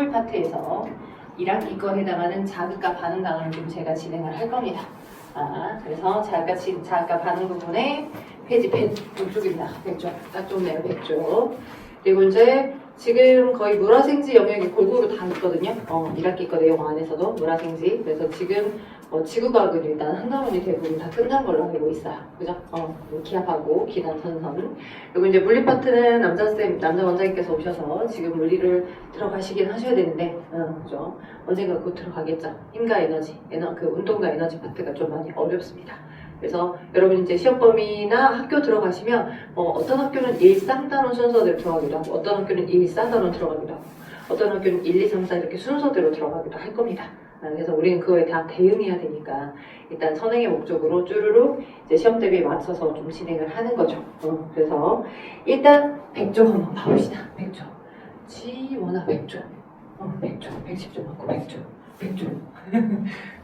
시물 파트에서 1학기 거에 해당하는 자극과 반응 단원을 좀 제가 진행을 할 겁니다. 그래서 자극과 반응 부분에 페이지 100쪽입니다. 100쪽. 딱 좋네요. 100쪽. 그리고 이제 지금 거의 물화생지 영역이 골고루 다 있거든요. 1학기 거 내용 안에서도 물화생지. 그래서 지금 지구과학은 일단 한가운데 대부분 다 끝난 걸로 알고 있어요. 그죠? 기압하고 기단 선선. 그리고 이제 물리 파트는 남자 원장님께서 오셔서 지금 물리를 들어가시긴 하셔야 되는데, 그죠? 언젠가 곧 들어가겠죠. 힘과 에너지, 그 운동과 에너지 파트가 좀 많이 어렵습니다. 그래서 여러분 이제 시험 범위나 학교 들어가시면 어떤 학교는 1,3단원 순서대로 들어가기도 하고 어떤 학교는 1,4단원 들어가기도 하고 어떤 학교는 1, 2, 3, 4 이렇게 순서대로 들어가기도 할 겁니다. 그래서 우리는 그거에 다 대응해야 되니까 일단 선행의 목적으로 쭈루룩 이제 시험 대비에 맞춰서 좀 진행을 하는 거죠. 그래서 일단 100조 한번 봐봅시다. 100조. 지원아 100조. 100조. 110조 맞고 100조. 100조.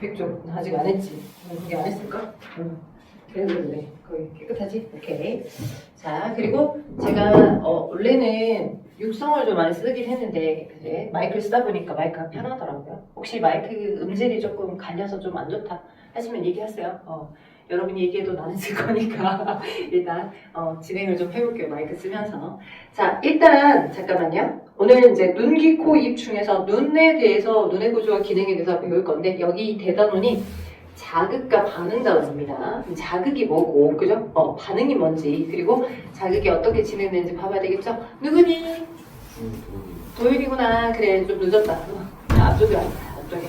100조. 아직 안 했지. 그게 안 했을까? 그래. 거의 깨끗하지? 오케이. 자, 그리고 제가 원래는 육성을 좀 많이 쓰긴 했는데 그래, 마이크를 쓰다 보니까 마이크가 편하더라고요. 혹시 마이크 음질이 조금 갈려서 좀 안 좋다 하시면 얘기하세요. 여러분이 얘기해도 나는 쓸 거니까 일단 진행을 좀 해볼게요. 마이크 쓰면서. 자, 일단 잠깐만요. 오늘 이제 눈, 귀, 코, 입 중에서 눈에 대해서 눈의 구조와 기능에 대해서 배울 건데 여기 대단원이 자극과 반응 단원입니다. 자극이 뭐고, 그죠? 반응이 뭔지, 그리고 자극이 어떻게 진행되는지 봐봐야 되겠죠? 누구니? 도윤이구나. 그래, 좀 늦었다. 앞쪽에 와. 앞쪽에.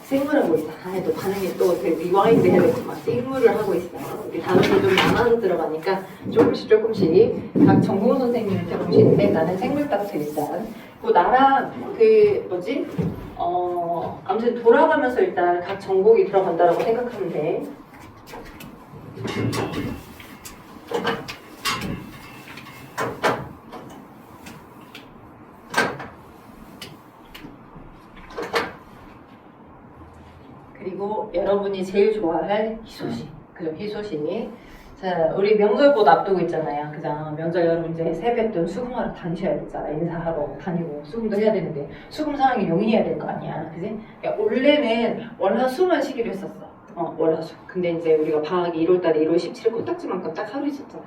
생물하고 있다. 또 반응이 또 리와인드 해야 되구만. 생물을 하고 있어. 우리 단어도 좀 나눠서 들어가니까 조금씩 각 전공 선생님한테 보시는데 나는 생물학부 일단. 나랑 아무튼 돌아가면서 일단 각 전공이 들어간다고 생각하면 돼. 그리고 여러분이 제일 좋아할 희소식. 그죠? 희소식. 자, 우리 명절곧 앞두고 있잖아요. 그죠? 명절 여러분 이제 세뱃돈 수금하러 다니셔야 되잖아. 인사하러 다니고 수금도 해야 되는데 수금 상황이 용이해야 될 거 아니야. 그지? 그러니까 원래는 월화수만 쉬기로 했었어. 월화수. 근데 이제 우리가 방학이 1월달에 1월 17일 코딱지만큼 딱 하루 있었잖아.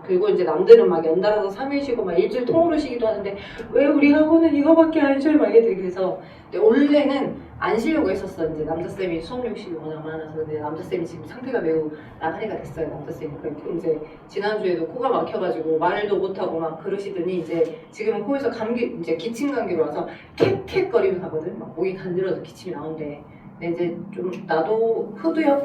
그리고 이제 남들은 막 연달아서 3일 쉬고 막 일주일 통으로 쉬기도 하는데 왜 우리 학원은 이거밖에 안 쉬어요? 막 이렇게 돼서 원래는 안 쉬려고 했었어. 이제 남자쌤이 수업 욕심이 워낙 많아서. 근데 남자쌤이 지금 상태가 매우 나가리가 됐어요. 남자쌤이. 이제 지난주에도 코가 막혀가지고 말도 못하고 막 그러시더니 이제 지금은 코에서 감기, 이제 기침 감기로 와서 캣캣거리면서 하거든. 막 목이 간지러서 기침이 나오는데. 근데 이제 좀 나도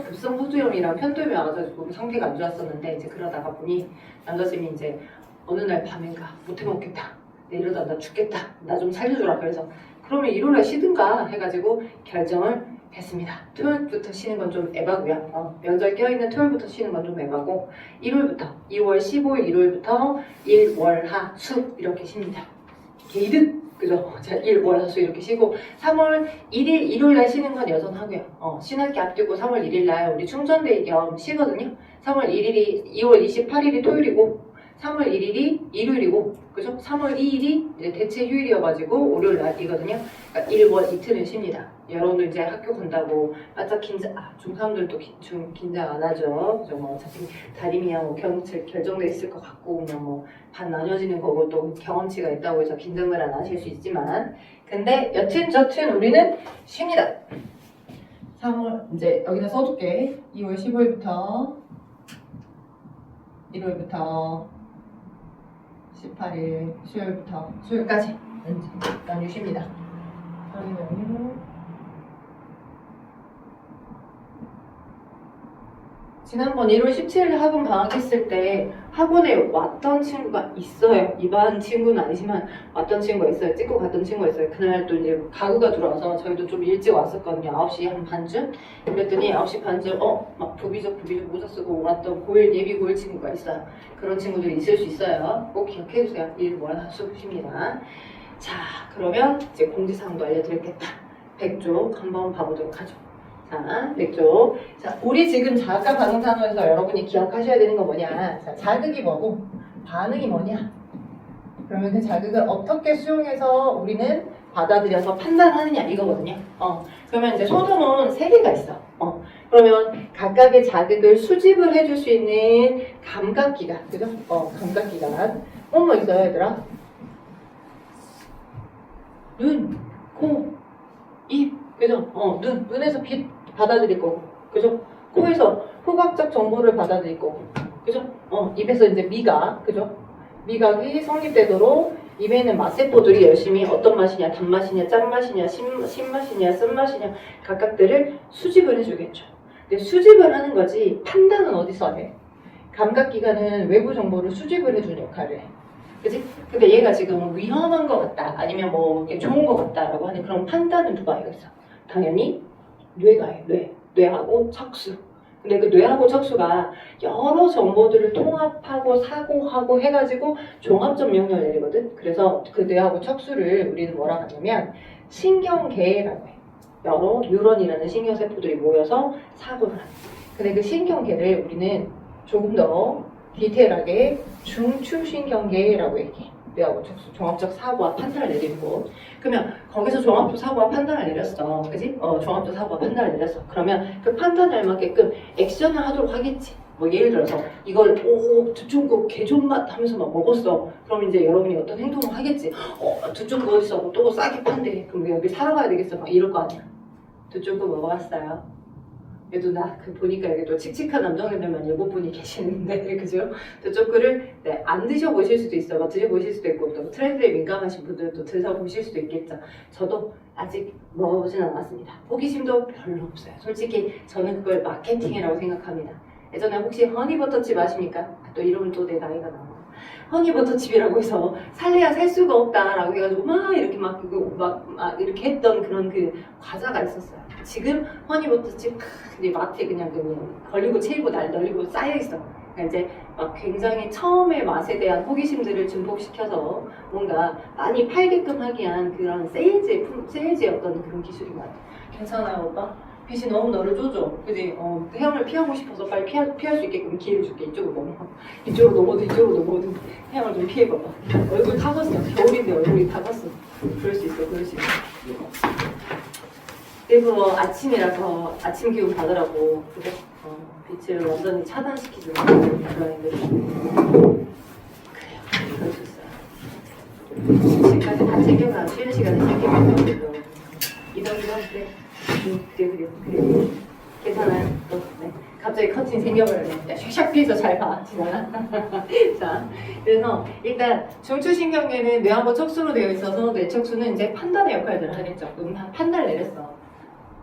급성 후두염이랑 편도염이 와가지고 상태가 안 좋았었는데 이제 그러다가 보니 남자쌤이 이제 어느 날 밤인가 못해 먹겠다. 이러다 나 죽겠다. 나 좀 살려주라. 그래서 그러면 1월에 쉬든가 해가지고 결정을 했습니다. 토요일부터 쉬는 건 좀 에바고요. 명절 껴있는 토요일부터 쉬는 건 좀 에바고 1월부터 2월 15일 1월부터 1, 월, 하, 수 이렇게 쉽니다. 이득! 그죠? 자, 1, 월, 하, 수 이렇게 쉬고 3월 1일 일요일날 쉬는 건 여전하고요. 신학기 앞두고 3월 1일날 우리 충전데이 겸 쉬거든요. 3월 1일이 2월 28일이 토요일이고 3월 1일이 일요일이고, 그죠? 3월 2일이 이제 대체 휴일이어가지고 월요일 날이거든요. 그러니까 1월 이틀은 쉽니다. 여러분도 이제 학교 간다고 바짝 중3들도 긴장 안 하죠. 그죠? 뭐 어차피 다림이야 뭐 결정돼 있을 것 같고 그냥 뭐 반 나뉘어지는 거고 또 경험치가 있다고 해서 긴장을 안 하실 수 있지만, 근데 여튼 저튼 우리는 쉽니다. 3월 이제 여기다 써줄게. 2월 15일부터 1월부터 18일 수요일부터 수요일까지 일단 쉬입니다. 지난번 1월 17일 학원 방학했을 때 학원에 왔던 친구가 있어요. 이반 친구는 아니지만 왔던 친구가 있어요. 찍고 갔던 친구가 있어요. 그날 또 이제 가구가 들어와서 저희도 좀 일찍 왔었거든요. 9시 한 반쯤. 그랬더니 9시 반쯤 막 부비적 모자 쓰고 왔던 예비 고1 친구가 있어요. 그런 친구들이 있을 수 있어요. 꼭 기억해주세요. 1, 월, 하, 수 쉽니다. 자, 그러면 이제 공지사항도 알려드리겠다. 100쪽 한번 봐보도록 하죠. 자, 100쪽. 자, 우리 지금 자극과 반응 단원에서 여러분이 기억하셔야 되는 거 뭐냐? 자, 자극이 뭐고 반응이 뭐냐? 그러면 그러면 그 자극을 어떻게 수용해서 우리는 받아들여서 판단하느냐 이거거든요. 그러면 이제 소돔은 세 개가 있어. 그러면 각각의 자극을 수집을 해줄 수 있는 감각기관, 그죠? 감각기관. 뭐 있어요, 얘들아? 눈, 코, 입, 그죠? 눈에서 빛 받아들일 거고, 그죠? 코에서 후각적 정보를 받아들일 거고, 그죠? 입에서 이제 미각, 그죠? 미각이 성립되도록 입에 있는 맛세포들이 열심히 어떤 맛이냐, 단맛이냐, 짠맛이냐, 신맛이냐, 쓴맛이냐 각각들을 수집을 해주겠죠. 근데 수집을 하는 거지 판단은 어디서 해? 감각기관은 외부 정보를 수집을 해주는 역할을 해. 그치? 근데 얘가 지금 위험한 것 같다, 아니면 뭐 좋은 것 같다라고 하는 그런 판단은 누가 해야겠어? 당연히 뇌가 해. 뇌하고 척수. 근데 그 뇌하고 척수가 여러 정보들을 통합하고 사고하고 해가지고 종합적 명령을 내리거든. 그래서 그 뇌하고 척수를 우리는 뭐라 하냐면 신경계라고 해. 여러 뉴런이라는 신경세포들이 모여서 사고를 하는. 근데 그 신경계를 우리는 조금 더 디테일하게 중추신경계라고 얘기해. 뇌하고 척수 종합적 사고와 판단을 내리는 곳. 그러면 거기서 종합적 사고와 판단을 내렸어, 그지? 종합적 사고와 판단을 내렸어. 그러면 그 판단에 알맞게끔 액션을 하도록 하겠지. 뭐 예를 들어서 이걸 두쪽 거 개존맛 하면서 막 먹었어. 그럼 이제 여러분이 어떤 행동을 하겠지. 두쪽 거 어디서 또 싸게 판대. 그럼 여기 사러 가야 되겠어. 막 이럴 거 아니야. 두쪽 거 먹어봤어요. 그래도 나 보니까 여기 또 칙칙한 남성들만 7분이 계시는데, 그죠? 저쪽 거를 안 드셔보실 수도 있어. 막 드셔보실 수도 있고, 또 트렌드에 민감하신 분들도 드셔보실 수도 있겠죠. 저도 아직 먹어보진 않았습니다. 호기심도 별로 없어요. 솔직히 저는 그걸 마케팅이라고 생각합니다. 예전에 혹시 허니버터칩 아십니까? 또 이러면 또 내 나이가 나와. 허니버터칩이라고 해서 살래야 살 수가 없다라고 해가지고 막 이렇게 막 이렇게 했던 그런 그 과자가 있었어요. 지금 허니버터칩 이제 마트에 그냥 걸리고 채이고 널리고 쌓여 있어. 그러니까 이제 막 굉장히 처음의 맛에 대한 호기심들을 증폭시켜서 뭔가 많이 팔게끔 하기 위한 그런 세일즈의 어떤 그런 기술인 것 같아. 괜찮아요, 오빠? 빛이 너무 너를 쪼죠. 그지? 태양을 피하고 싶어서 빨리 피할 수 있게끔 기회를 줄게. 이쪽으로 넘어. 이쪽으로 넘어오든 태양을 좀 피해봐봐. 얼굴 타갔어. 겨울인데 얼굴이 타갔어. 그럴 수 있어. 일부러 아침이라서 아침 기운 받으라고, 그래? 빛을 완전히 차단시키는 그런 애들이. 그래요. 그럴 수 있어요. 지금까지 다 챙겨가. 쉬는 시간에 챙겨가. 이런 그래. 그래. 괜찮아요. 네. 갑자기 커튼 생겨버렸네. 샥샥 피해서 잘 봐. 지나가. 자, 그래서 일단 중추신경계는 뇌하고 척수로 되어 있어서 뇌 척수는 이제 판단의 역할들을 하겠죠. 그럼 판단을 내렸어.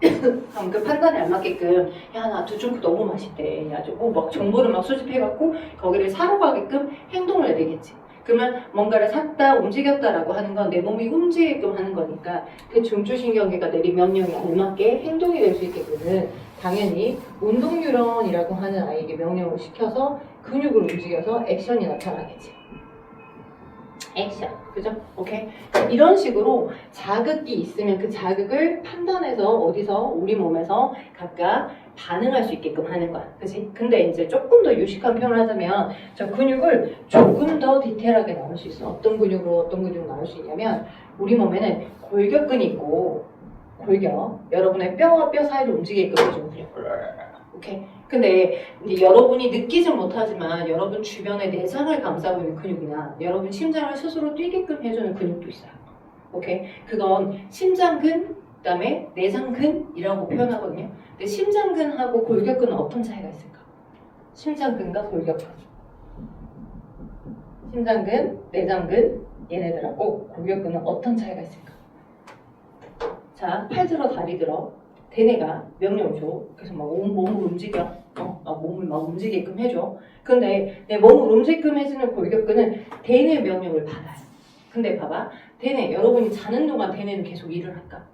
그럼 그 판단에 알맞게끔 나 두쫑크 너무 맛있대. 막 정보를 막 수집해갖고 거기를 사러 가게끔 행동을 해야 되겠지. 그러면 뭔가를 샀다, 움직였다라고 하는 건 내 몸이 움직이게끔 하는 거니까 그 중추신경계가 내린 명령에 알맞게 행동이 될 수 있게끔은 당연히 운동뉴런이라고 하는 아이에게 명령을 시켜서 근육을 움직여서 액션이 나타나겠지. 액션, 그죠? 오케이? 이런 식으로 자극이 있으면 그 자극을 판단해서 어디서 우리 몸에서 각각 반응할 수 있게끔 하는 거야, 그지? 근데 이제 조금 더 유식한 표현을 하자면 저 근육을 조금 더 디테일하게 나눌 수 있어. 어떤 근육으로 어떤 근육을 나눌 수 있냐면 우리 몸에는 골격근이 있고, 골격, 여러분의 뼈와 뼈 사이를 움직이게끔 해주는 근육. 오케이? 근데 이제 여러분이 느끼진 못하지만 여러분 주변의 내장을 감싸고 있는 근육이나 여러분 심장을 스스로 뛰게끔 해주는 근육도 있어요. 오케이? 그건 심장근, 그 다음에 내장근이라고 표현하거든요. 근데 심장근하고 골격근은 어떤 차이가 있을까? 심장근과 골격근. 심장근, 내장근, 얘네들하고 골격근은 어떤 차이가 있을까? 자, 팔 들어, 다리 들어. 대뇌가 명령을 줘. 그래서 막 몸을 움직여. 몸을 막 움직이게끔 해줘. 근데 내 몸을 움직이게끔 해주는 골격근은 대뇌 명령을 받아요. 근데 봐봐. 대뇌, 여러분이 자는 동안 대뇌는 계속 일을 할까?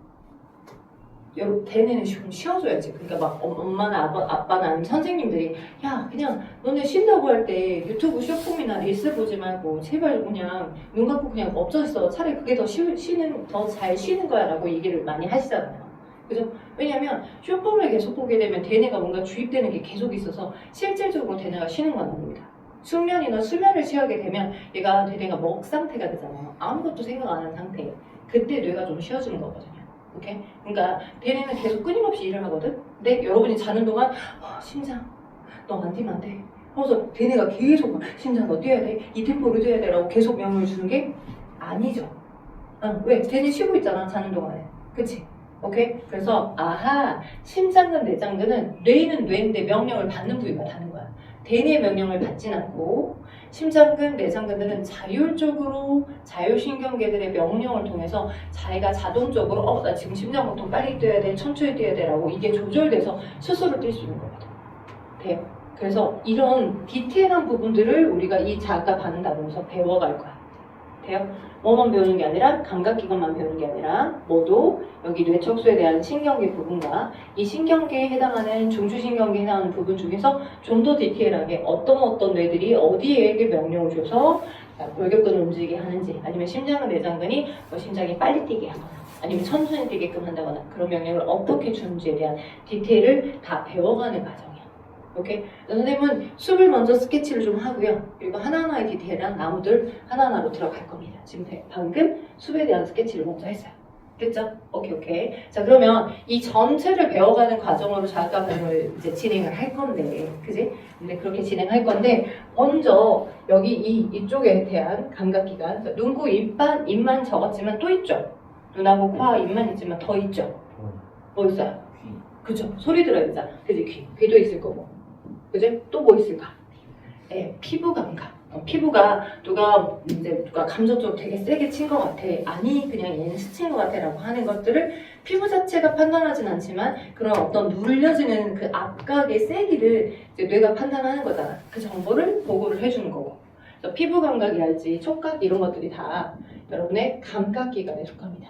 대뇌는 좀 쉬어줘야지. 그러니까 막 엄마나 아빠나 아니면 선생님들이 그냥 너네 쉰다고 할 때 유튜브 쇼폼이나 릴스 보지 말고 제발 그냥 눈 감고 그냥 엎져있어. 차라리 그게 더 잘 쉬는 거야 라고 얘기를 많이 하시잖아요. 그죠? 왜냐면 쇼폼을 계속 보게 되면 대뇌가 뭔가 주입되는 게 계속 있어서 실질적으로 대뇌가 쉬는 건 아닙니다. 숙면이나 수면을 취하게 되면 얘가 먹 상태가 되잖아요. 아무것도 생각 안 하는 상태. 그때 뇌가 좀 쉬어지는 거거든요. 오케이? 그러니까 대뇌는 계속 끊임없이 일을 하거든. 근데 여러분이 자는 동안 심장 너 안 뛰면 안 돼. 그래서 대뇌가 계속 심장 너 뛰어야 돼. 이 템포로 뛰어야 돼라고 계속 명령을 주는 게 아니죠. 왜? 대뇌 쉬고 있잖아 자는 동안에. 그치? 오케이? 그래서 심장근 내장근은 뇌는 뇌인데 명령을 받는 부위가 다른 거야. 대뇌 명령을 받진 않고 심장근, 내장근들은 자율적으로 자율신경계들의 명령을 통해서 자기가 자동적으로 나 지금 심장보통 빨리 뛰어야 돼, 천천히 뛰어야 돼 라고 이게 조절돼서 스스로 뛸 수 있는 거거든. 돼요. 그래서 이런 디테일한 부분들을 우리가 이 자가 받는 단어에서 배워갈 거야. 돼요? 뭐만 배우는 게 아니라 감각기관만 배우는 게 아니라 모두 여기 뇌척수에 대한 신경계 부분과 이 신경계에 해당하는 중추신경계에 해당하는 부분 중에서 좀 더 디테일하게 어떤 뇌들이 어디에게 명령을 줘서 골격근을 움직이게 하는지 아니면 심장근 내장근이 심장이 빨리 뛰게 하거나 아니면 천천히 뛰게끔 한다거나 그런 명령을 어떻게 주는지에 대한 디테일을 다 배워가는 과정이야. 오케이? 선생님은 숲을 먼저 스케치를 좀 하고요. 그리고 하나하나의 디테일한 나무들 하나하나로 들어갈 겁니다. 지금 방금 숲에 대한 스케치를 먼저 했어요. 됐죠? 오케이. 자, 그러면 이 전체를 배워가는 과정으로 자가반을 이제 진행을 할 건데, 그지? 근데 그렇게 진행할 건데, 먼저 여기 이쪽에 대한 감각기관, 눈, 코, 입만 적었지만 또 있죠? 눈하고 코와 입만 있지만 더 있죠? 뭐 있어요? 귀. 그죠? 소리 들어야 되잖아. 그지? 귀도 있을 거고. 그지? 또 뭐 있을까? 피부 감각. 피부가 누가 감정적으로 되게 세게 친 것 같아. 아니 그냥 얘는 스친 것 같아 라고 하는 것들을 피부 자체가 판단하진 않지만 그런 어떤 눌려지는 그 압각의 세기를 이제 뇌가 판단하는 거잖아. 그 정보를 보고를 해주는 거고. 그래서 피부 감각이랄지 촉각 이런 것들이 다 여러분의 감각기관에 속합니다.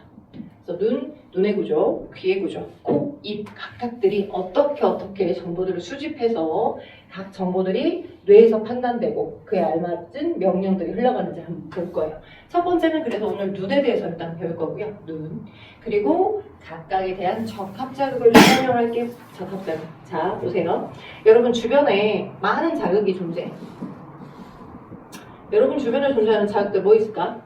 그래서 눈의 구조, 귀의 구조, 코, 입 각각들이 어떻게 정보들을 수집해서 각 정보들이 뇌에서 판단되고 그에 알맞은 명령들이 흘러가는지 한번 볼 거예요. 첫 번째는 그래서 오늘 눈에 대해서 일단 배울 거고요. 눈. 그리고 각각에 대한 적합자극을 좀 설명할게요. 적합자극. 자, 보세요. 여러분 주변에 많은 자극이 존재해. 여러분 주변에 존재하는 자극들 뭐 있을까?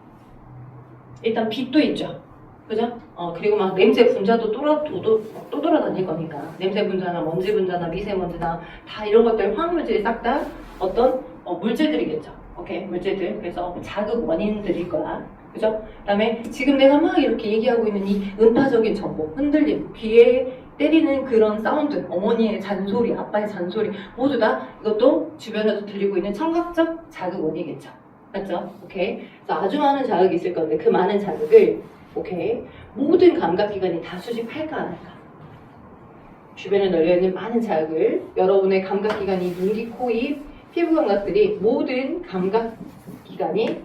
일단 빛도 있죠. 그죠? 그리고 막 냄새 분자도 또 돌아다닐 거니까 냄새 분자나 먼지 분자나 미세먼지나 다 이런 것들 화학물질이 싹 다 어떤 물질들이겠죠. 오케이, 물질들. 그래서 자극 원인들일 거야. 그죠? 그다음에 지금 내가 막 이렇게 얘기하고 있는 이 음파적인 정보, 흔들림, 귀에 때리는 그런 사운드, 어머니의 잔소리, 아빠의 잔소리 모두 다 이것도 주변에서 들리고 있는 청각적 자극 원이겠죠. 맞죠? 오케이. 그래서 아주 많은 자극이 있을 건데 그 많은 자극을 오케이. 모든 감각기관이 다 수집할까 안 할까? 주변에 널려있는 많은 자극을 여러분의 감각기관이 눈, 귀, 코, 입, 피부 감각들이 모든 감각기관이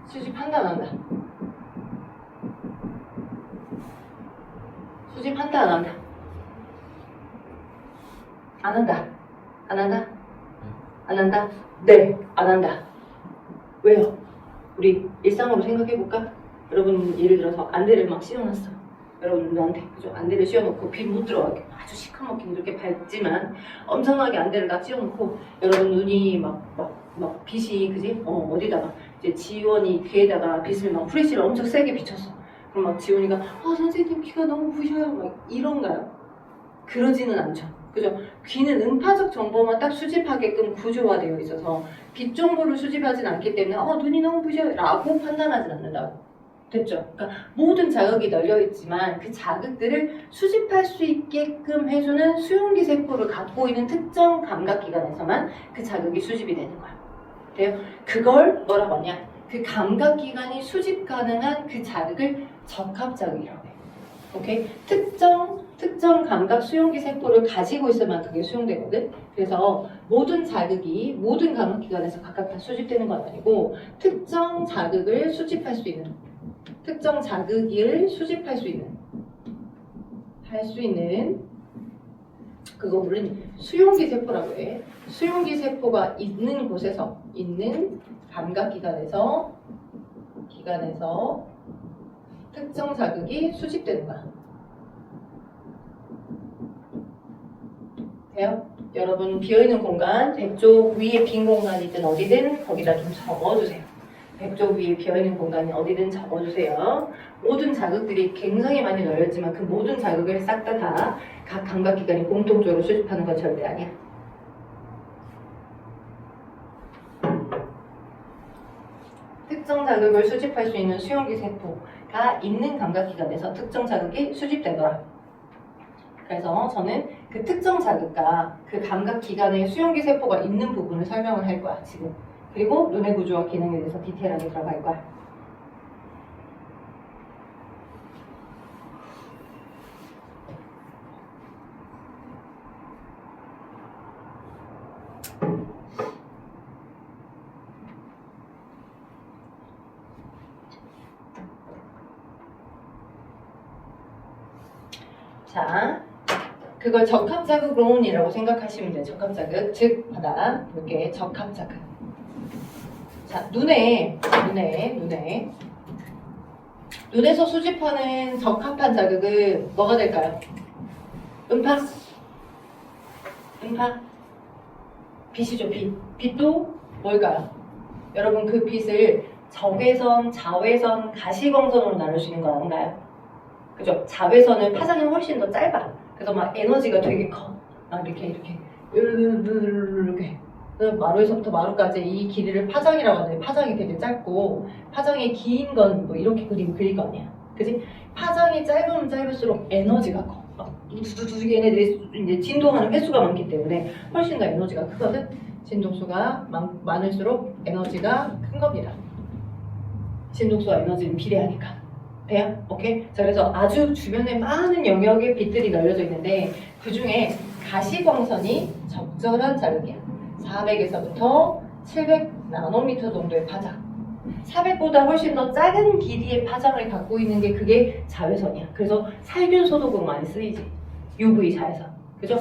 수집한다 안 한다? 수집한다 안 한다? 안 한다? 안 한다? 안 한다? 네, 안 한다. 왜요? 우리 일상으로 생각해볼까? 여러분 예를 들어서 안대를 막 씌워놨어. 여러분 눈한테 그죠? 안대를 씌워놓고 빛 못 들어가게 아주 시커멓게 이렇게 밝지만 엄청나게 안대를 딱 씌워놓고 여러분 눈이 막 빛이 그지? 어디다가 이제 지원이 귀에다가 빛을 막 프레시를 엄청 세게 비쳤어. 그럼 막 지원이가 선생님 귀가 너무 부셔요 막 이런가요? 그러지는 않죠. 그죠? 귀는 음파적 정보만 딱 수집하게끔 구조화되어 있어서 빛 정보를 수집하진 않기 때문에 눈이 너무 부셔요 라고 판단하진 않는다고. 됐죠? 그러니까 모든 자극이 널려있지만 그 자극들을 수집할 수 있게끔 해주는 수용기 세포를 갖고 있는 특정 감각기관에서만 그 자극이 수집이 되는 거야. 돼요? 그걸 뭐라고 하냐? 그 감각기관이 수집 가능한 그 자극을 적합자극이라고 해. 오케이? 특정 감각 수용기 세포를 가지고 있어야만 그게 수용되거든. 그래서 모든 자극이 모든 감각기관에서 각각 다 수집되는 건 아니고 특정 자극을 수집할 수 있는 할 수 있는 그거를 수용기 세포라고 해. 수용기 세포가 있는 곳에서 있는 감각기관에서 특정 자극이 수집되는 거야. 돼요? 여러분 비어있는 공간, 백조 위에 빈 공간이든 어디든 거기다 좀 적어주세요. 백조 위에 비어있는 공간이 어디든 적어주세요. 모든 자극들이 굉장히 많이 널렸지만 그 모든 자극을 싹 다 각 감각기관이 공통적으로 수집하는 건 절대 아니야. 특정 자극을 수집할 수 있는 수용기 세포가 있는 감각기관에서 특정 자극이 수집되더라. 그래서 저는 그 특정 자극과 그 감각기관의 수용기 세포가 있는 부분을 설명을 할 거야, 지금. 그리고 눈의 구조와 기능에 대해서 디테일하게 들어갈 거야. 자, 그걸 적합자극론이라고 생각하시면 돼요. 적합자극, 즉 바다 이렇게 적합자극. 자, 눈에서 수집하는 적합한 자극은 뭐가 될까요? 음파, 빛이죠. 빛도 뭘까요? 여러분 그 빛을 적외선, 자외선, 가시광선으로 나눌 수 있는 건 아닌가요? 그죠? 자외선은 파장이 훨씬 더 짧아. 그래서 막 에너지가 되게 커. 막 이렇게 마루에서부터 마루까지 이 길이를 파장이라고 하는데 파장이 되게 짧고 파장이 긴 건 뭐 이렇게 그릴 거 아니야. 그지? 파장이 짧으면 짧을수록 에너지가 커. 두두두 얘네들이 이제 진동하는 횟수가 많기 때문에 훨씬 더 에너지가 크거든. 진동수가 많을수록 에너지가 큰 겁니다. 진동수와 에너지는 비례하니까. 돼요? 오케이? 자, 그래서 아주 주변에 많은 영역의 빛들이 널려져 있는데 그 중에 가시광선이 적절한 자극이야. 400에서부터 700 나노미터 정도의 파장. 400보다 훨씬 더 작은 길이의 파장을 갖고 있는 게 그게 자외선이야. 그래서 살균 소독으로 많이 쓰이지. UV 자외선. 그죠?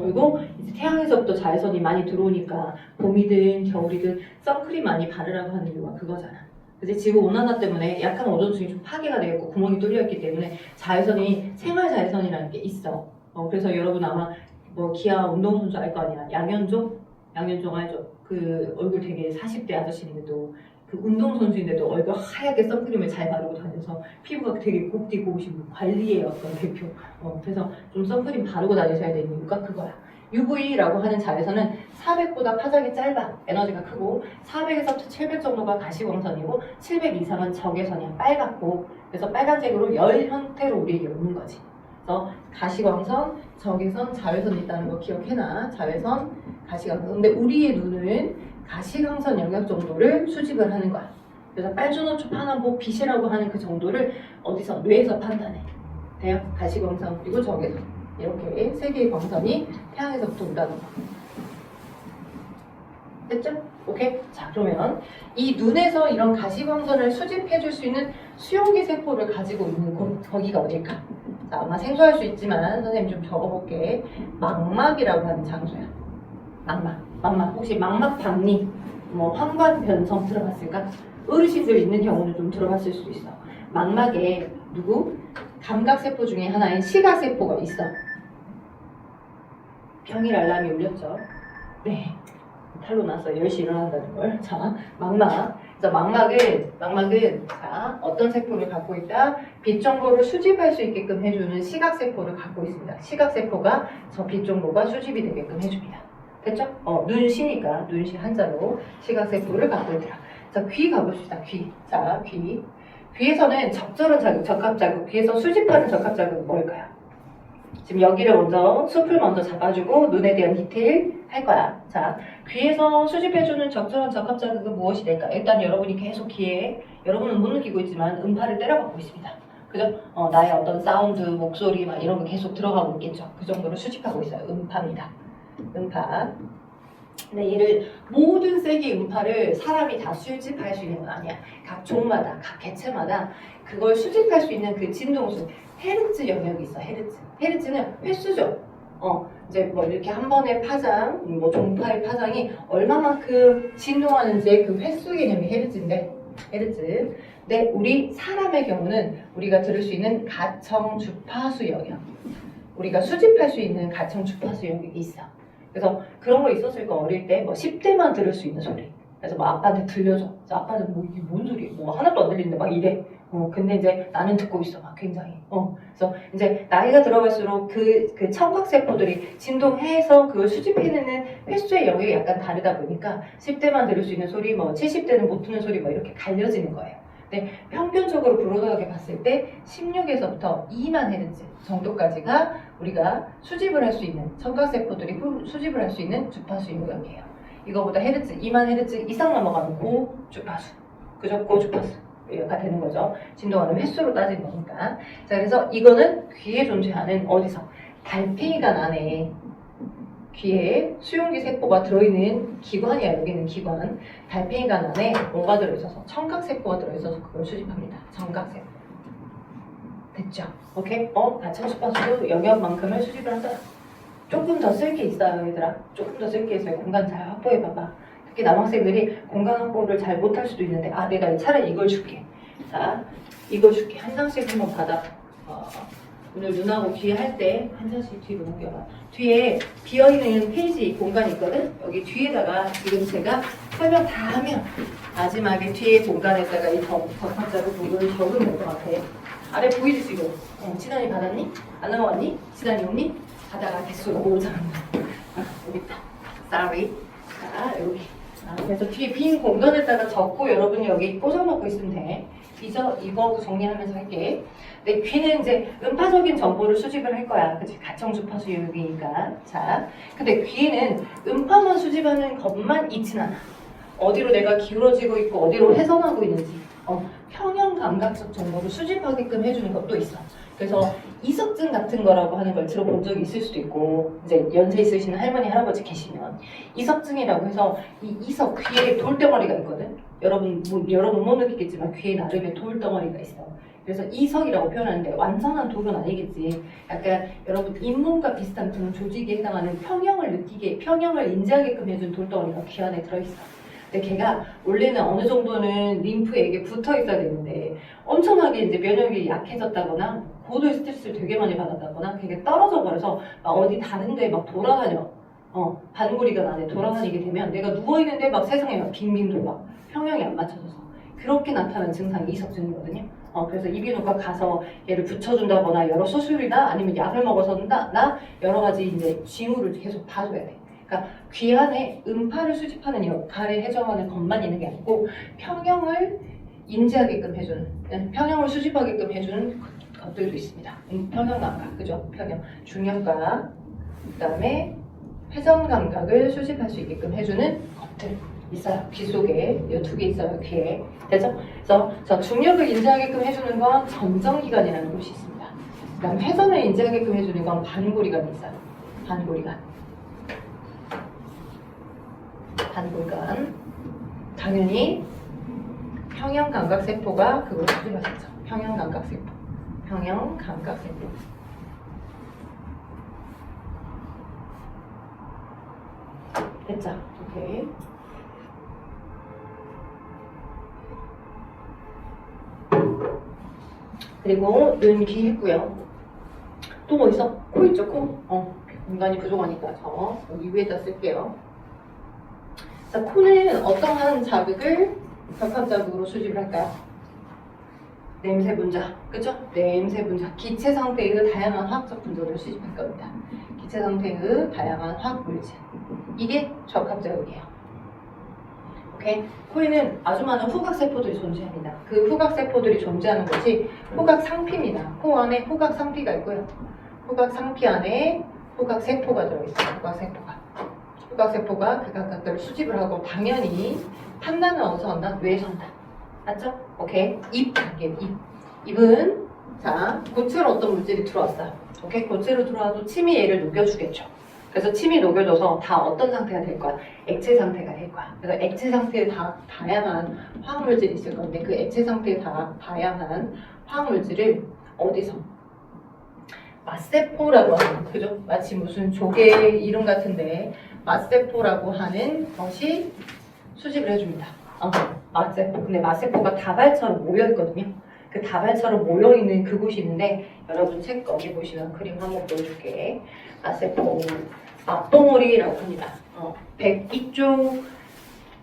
그리고 이제 태양에서부터 자외선이 많이 들어오니까 봄이든 겨울이든 선크림 많이 바르라고 하는 이유가 그거잖아. 그래서 지구 온난화 때문에 약간 오존층이 좀 파괴가 되었고 구멍이 뚫려있기 때문에 자외선이 생활 자외선이라는 게 있어. 그래서 여러분 아마 뭐 기아 운동선수 알 거 아니야. 양현종 알죠? 그 얼굴 되게 40대 아저씨인데도 그 운동선수인데도 얼굴 하얗게 선크림을 잘 바르고 다녀서 피부가 되게 곱디 고우신 관리의 어떤 대표. 그래서 좀 선크림 바르고 다니셔야 되는 이유가 그거야. UV라고 하는 자외선은 400보다 파장이 짧아. 에너지가 크고 400에서 700 정도가 가시광선이고 700 이상은 적외선이야. 빨갛고 그래서 빨간색으로 열 형태로 우리에게 오는 거지. 그래서 가시광선, 적외선, 자외선이 있다는 거 기억해놔. 자외선, 가시광선. 근데 우리의 눈은 가시광선 영역 정도를 수집을 하는 거야. 그래서 빨주노초 파남보 빛이라고 하는 그 정도를 어디서? 뇌에서 판단해. 돼요? 가시광선 그리고 적외선. 이렇게 세 개의 광선이 태양에서부터 온다는 거. 됐죠? 오케이? 자, 그러면 이 눈에서 이런 가시광선을 수집해줄 수 있는 수용기 세포를 가지고 있는 거기가 어딜까? 자, 아마 생소할 수 있지만 선생님 좀 적어볼게. 망막이라고 하는 장소야. 망막. 혹시 망막박리, 뭐 황반변성 들어봤을까? 어르신들 있는 경우는 좀 들어봤을 수도 있어. 망막에 누구? 감각세포 중에 하나인 시각세포가 있어. 병일 알람이 울렸죠? 네. 탈로 났어. 10시 일어난다는 걸. 자, 망막. 그래서 망막은 자, 어떤 세포를 갖고 있다? 빛 정보를 수집할 수 있게끔 해주는 시각세포를 갖고 있습니다. 시각세포가 저 빛 정보가 수집이 되게끔 해줍니다. 됐죠? 눈시니까 눈시 한자로 시각세포를 갖고 있더라. 자, 귀 가봅시다. 귀. 자, 귀. 귀에서는 적절한 자극, 적합자극. 귀에서 수집하는 적합자극은 뭘까요? 지금 여기를 먼저 숲을 먼저 잡아주고 눈에 대한 디테일 할 거야. 자, 귀에서 수집해주는 적절한 적합자극은 무엇이 될까? 일단 여러분이 계속 귀에 여러분은 못 느끼고 있지만 음파를 때려받고 있습니다. 그죠? 나의 어떤 사운드, 목소리 막 이런 거 계속 들어가고 있겠죠. 그 정도로 수집하고 있어요. 음파입니다. 음파. 근데 얘를 모든 세기의 음파를 사람이 다 수집할 수 있는 건 아니야. 각 종마다, 각 개체마다 그걸 수집할 수 있는 그 진동수 헤르츠 영역이 있어. 헤르츠는 횟수죠. 이제 뭐 이렇게 한 번의 파장, 뭐 종파의 파장이 얼마만큼 진동하는지 그 횟수 개념이 헤르츠인데, 헤르츠. 근데 우리 사람의 경우는 우리가 들을 수 있는 가청 주파수 영역, 우리가 수집할 수 있는 가청 주파수 영역이 있어. 그래서 그런 거 있었을 거 어릴 때 뭐 10대만 들을 수 있는 소리. 그래서 막 아빠한테 들려줘. 그래서 아빠는 뭐 이게 뭔 소리? 뭐 하나도 안 들리는데 막 이래. 근데 이제 나는 듣고 있어. 막 굉장히. 그래서 이제 나이가 들어갈수록 그 청각세포들이 진동해서 그걸 수집해내는 횟수의 영역이 약간 다르다 보니까 10대만 들을 수 있는 소리, 뭐 70대는 못 듣는 소리, 뭐 이렇게 갈려지는 거예요. 근데 평균적으로 브로드하게 봤을 때 16에서부터 2만 헤르츠 정도까지가 우리가 수집을 할 수 있는 청각세포들이 수집을 할 수 있는 주파수 영역이에요. 이거보다 헤르츠 2만 헤르츠 이상 넘어가면 고주파수, 그죠? 고주파수가 되는 거죠. 진동하는 횟수로 따진 거니까. 자, 그래서 이거는 귀에 존재하는 어디서 달팽이관 안에 귀에 수용기 세포가 들어있는 기관이야. 여기는 기관. 달팽이관 안에 뭐가 들어있어서 청각세포가 들어있어서 그걸 수집합니다. 청각세포. 됐죠? 오케이? 가청 주파수 영역만큼을 수집을 한다. 조금 더 쓸 게 있어요, 얘들아. 조금 더 쓸 게 있어요. 공간 잘 확보해봐봐. 특히 남학생들이 공간 확보를 잘 못할 수도 있는데, 내가 차라리 이걸 줄게. 자, 이걸 줄게. 한 장씩 한번 받아. 오늘 눈하고 귀에 할 때 한 장씩 뒤로 넘겨봐. 뒤에 비어있는 페이지 공간이 있거든? 여기 뒤에다가 지금 제가 설명 다 하면 마지막에 뒤에 공간에다가 이 덧박자로 부분을 적으면 될 것 같아. 아래 보이지 지금? 지단이 받았니? 안 넘어왔니? 지단이 오니? 가다가 개수가 오잖아. 여기 있다. Sorry. 자, 여기. 그래서 뒤에 빈 공간에다가 적고 여러분이 여기 꽂아놓고 있으면 돼. 이거 정리하면서 할게. 내 귀는 이제 음파적인 정보를 수집을 할 거야. 그치? 가청 주파수 영역이니까. 자, 근데 귀는 음파만 수집하는 것만 있진 않아. 어디로 내가 기울어지고 있고 어디로 회선하고 있는지 평형 감각적 정보를 수집하게끔 해주는 것도 있어. 그래서 이석증 같은 거라고 하는 걸 들어본 적이 있을 수도 있고, 이제 연세 있으신 할머니 할아버지 계시면 이석증이라고 해서 이 이석 귀에 돌덩어리가 있거든. 여러분 못 느끼겠지만 귀에 나름의 돌덩어리가 있어. 그래서 이석이라고 표현하는데 완전한 돌은 아니겠지. 약간 여러분 잇몸과 비슷한 그런 조직에 해당하는 평형을 인지하게끔 해준 돌덩어리가 귀 안에 들어있어. 근데 걔가 원래는 어느 정도는 림프에게 붙어 있어야 되는데 엄청나게 이제 면역력이 약해졌다거나 고도의 스트레스를 되게 많이 받았다거나 그게 떨어져 버려서 막 어디 다른 데에 막 돌아다녀. 반고리관 안에 돌아다니게 되면 내가 누워있는데 막 세상에 막 빙빙 돌아. 평형이 안 맞춰져서. 그렇게 나타나는 증상이 이석증이거든요. 그래서 이비인후과 가서 얘를 붙여준다거나 여러 수술이나 아니면 약을 먹어서나 여러 가지 이제 징후를 계속 봐줘야 돼. 그러니까 귀 안에 음파를 수집하는 역할을 해줘하는 것만 있는 게 아니고 평형을 인지하게끔 해주는, 평형을 수집하게끔 해주는 것들도 있습니다. 평형 감각, 그죠? 평형, 중력각, 그다음에 회전 감각을 수집할 수 있게끔 해주는 것들 있어요. 귀 속에 이 두 개 있어요. 귀에. 되죠? 그래서 중력을 인지하게끔 해주는 건 전정기관이라는 곳이 있습니다. 그다음 회전을 인지하게끔 해주는 건 반고리관이 있어요. 반고리관. 당연히 평형 감각세포가 그걸 수집하셨죠. 평형 감각세포. 됐죠? 오케이. 그리고 눈, 귀 했고요. 또 뭐 있어? 코 있죠, 코? 공간이 부족하니까 여기 위에다 쓸게요. 자, 코는 어떠한 자극을 적합자극으로 수집을 할까요? 냄새 분자, 그죠? 냄새 분자, 기체 상태의 다양한 화학적 분자를 수집할 겁니다. 기체 상태의 다양한 화학 물질. 이게 적합자극이에요. 오케이? 코에는 아주 많은 후각세포들이 존재합니다. 그 후각세포들이 존재하는 것이 후각상피입니다. 코 안에 후각상피가 있고요. 후각상피 안에 후각세포가 들어있어요. 후각세포가 그 각각들을 수집을 하고 당연히 판단은 어디서 한다? 뇌에서 한다. 맞죠? 오케이. 입 갈게요. 입은 자 고체로 어떤 물질이 들어왔어요. 오케이. 고체로 들어와도 침이 얘를 녹여주겠죠. 그래서 침이 녹여져서 다 어떤 상태가 될 거야? 액체 상태가 될 거야. 그래서 액체 상태에 다양한 화학물질이 있을 건데 그 액체 상태에 다양한 화학물질을 어디서? 맛세포라고 하는, 그죠? 마치 무슨 조개 이름 같은데 맛세포라고 하는 것이 수집을 해줍니다. 맛세포. 근데 맛세포가 다발처럼 모여있거든요. 그 다발처럼 모여있는 그곳이 있는데 여러분 책 어디 보시면 그림 한번 보여줄게. 맛세포 앞봉우리라고 합니다. 이쪽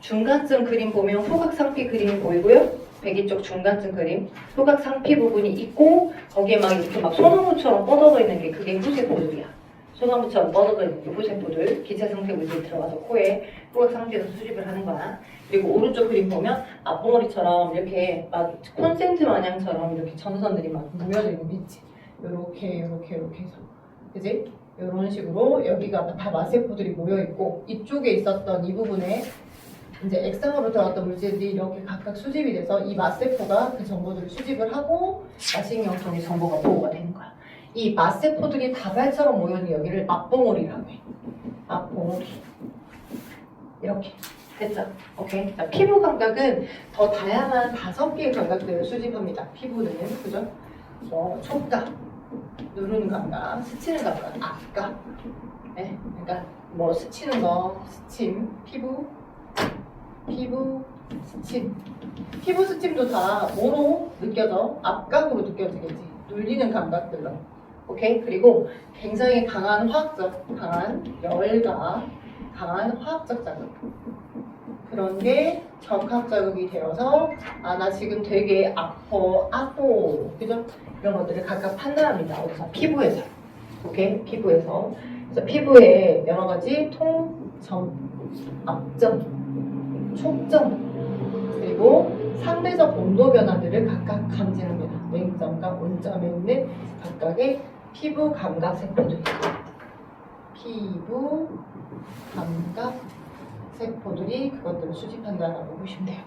중간쯤 그림 보면 후각상피 그림이 보이고요. 102쪽 중간쯤 그림 후각상피 부분이 있고 거기에 막 이렇게 막 소나무처럼 뻗어져 있는 게 그게 후세포들이야. 소나무처럼 뻗어져 있는 게 후세포들, 기체상태 물질이 들어가서 코에 후각상피에서 수집을 하는 거야. 그리고 오른쪽 그림 보면 앞봉우리처럼 이렇게 막 콘센트 마냥처럼 이렇게 전선들이 막 모여져 있는 게 있지. 요렇게 해서 그지? 이런 식으로 여기가 다 마세포들이 모여 있고 이쪽에 있었던 이 부분에 이제 액상으로 들어갔던 물질들이 이렇게 각각 수집이 돼서 이 마세포가 그 정보들을 수집을 하고 마신경통의 정보가 보호가 되는 거야. 이 마세포들이 다발처럼 모여있는 여기를 앞봉우리라고 해. 앞봉우리. 이렇게. 됐죠? 오케이. 자, 피부 감각은 더 다양한 5개의 감각들을 수집합니다. 피부는. 그죠? 촉각, 누르는 감각, 스치는 감각, 압각. 네. 그러니까 뭐 스치는 거, 스침, 피부, 스침. 피부 스침도 다 뭐로 느껴져? 압각으로 느껴지겠지. 눌리는 감각들로. 오케이? 그리고 굉장히 강한 화학적, 강한 열과 강한 화학적 자극. 그런 게 적합 자극이 되어서 나 지금 되게 아파. 그죠? 이런 것들을 각각 판단합니다. 어디서? 피부에서. 오케이? 피부에서. 그래서 피부에 여러 가지 통점, 압점, 촉점 그리고 상대적 온도 변화들을 각각 감지합니다. 냉점과 온점에 있는 각각의 피부 감각 세포들. 피부 감각 세포들이 그것들을 수집한다라고 보시면 돼요.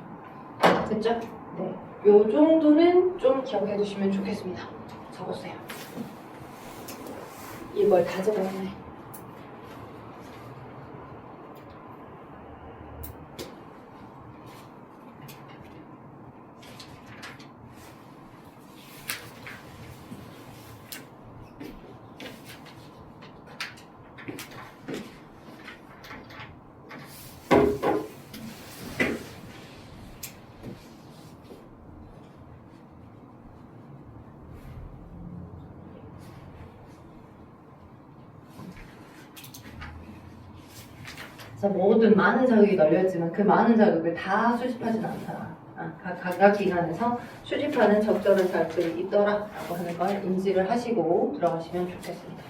됐죠? 네. 요 정도는 좀 기억해 두시면 좋겠습니다. 적었어요. 이걸 다 적었네. 그래서 모든 많은 자극이 널렸지만 그 많은 자극을 다 수집하진 않다. 각 기관에서 수집하는 적절한 자극들이 있더라라고 하는 걸 인지를 하시고 들어가시면 좋겠습니다.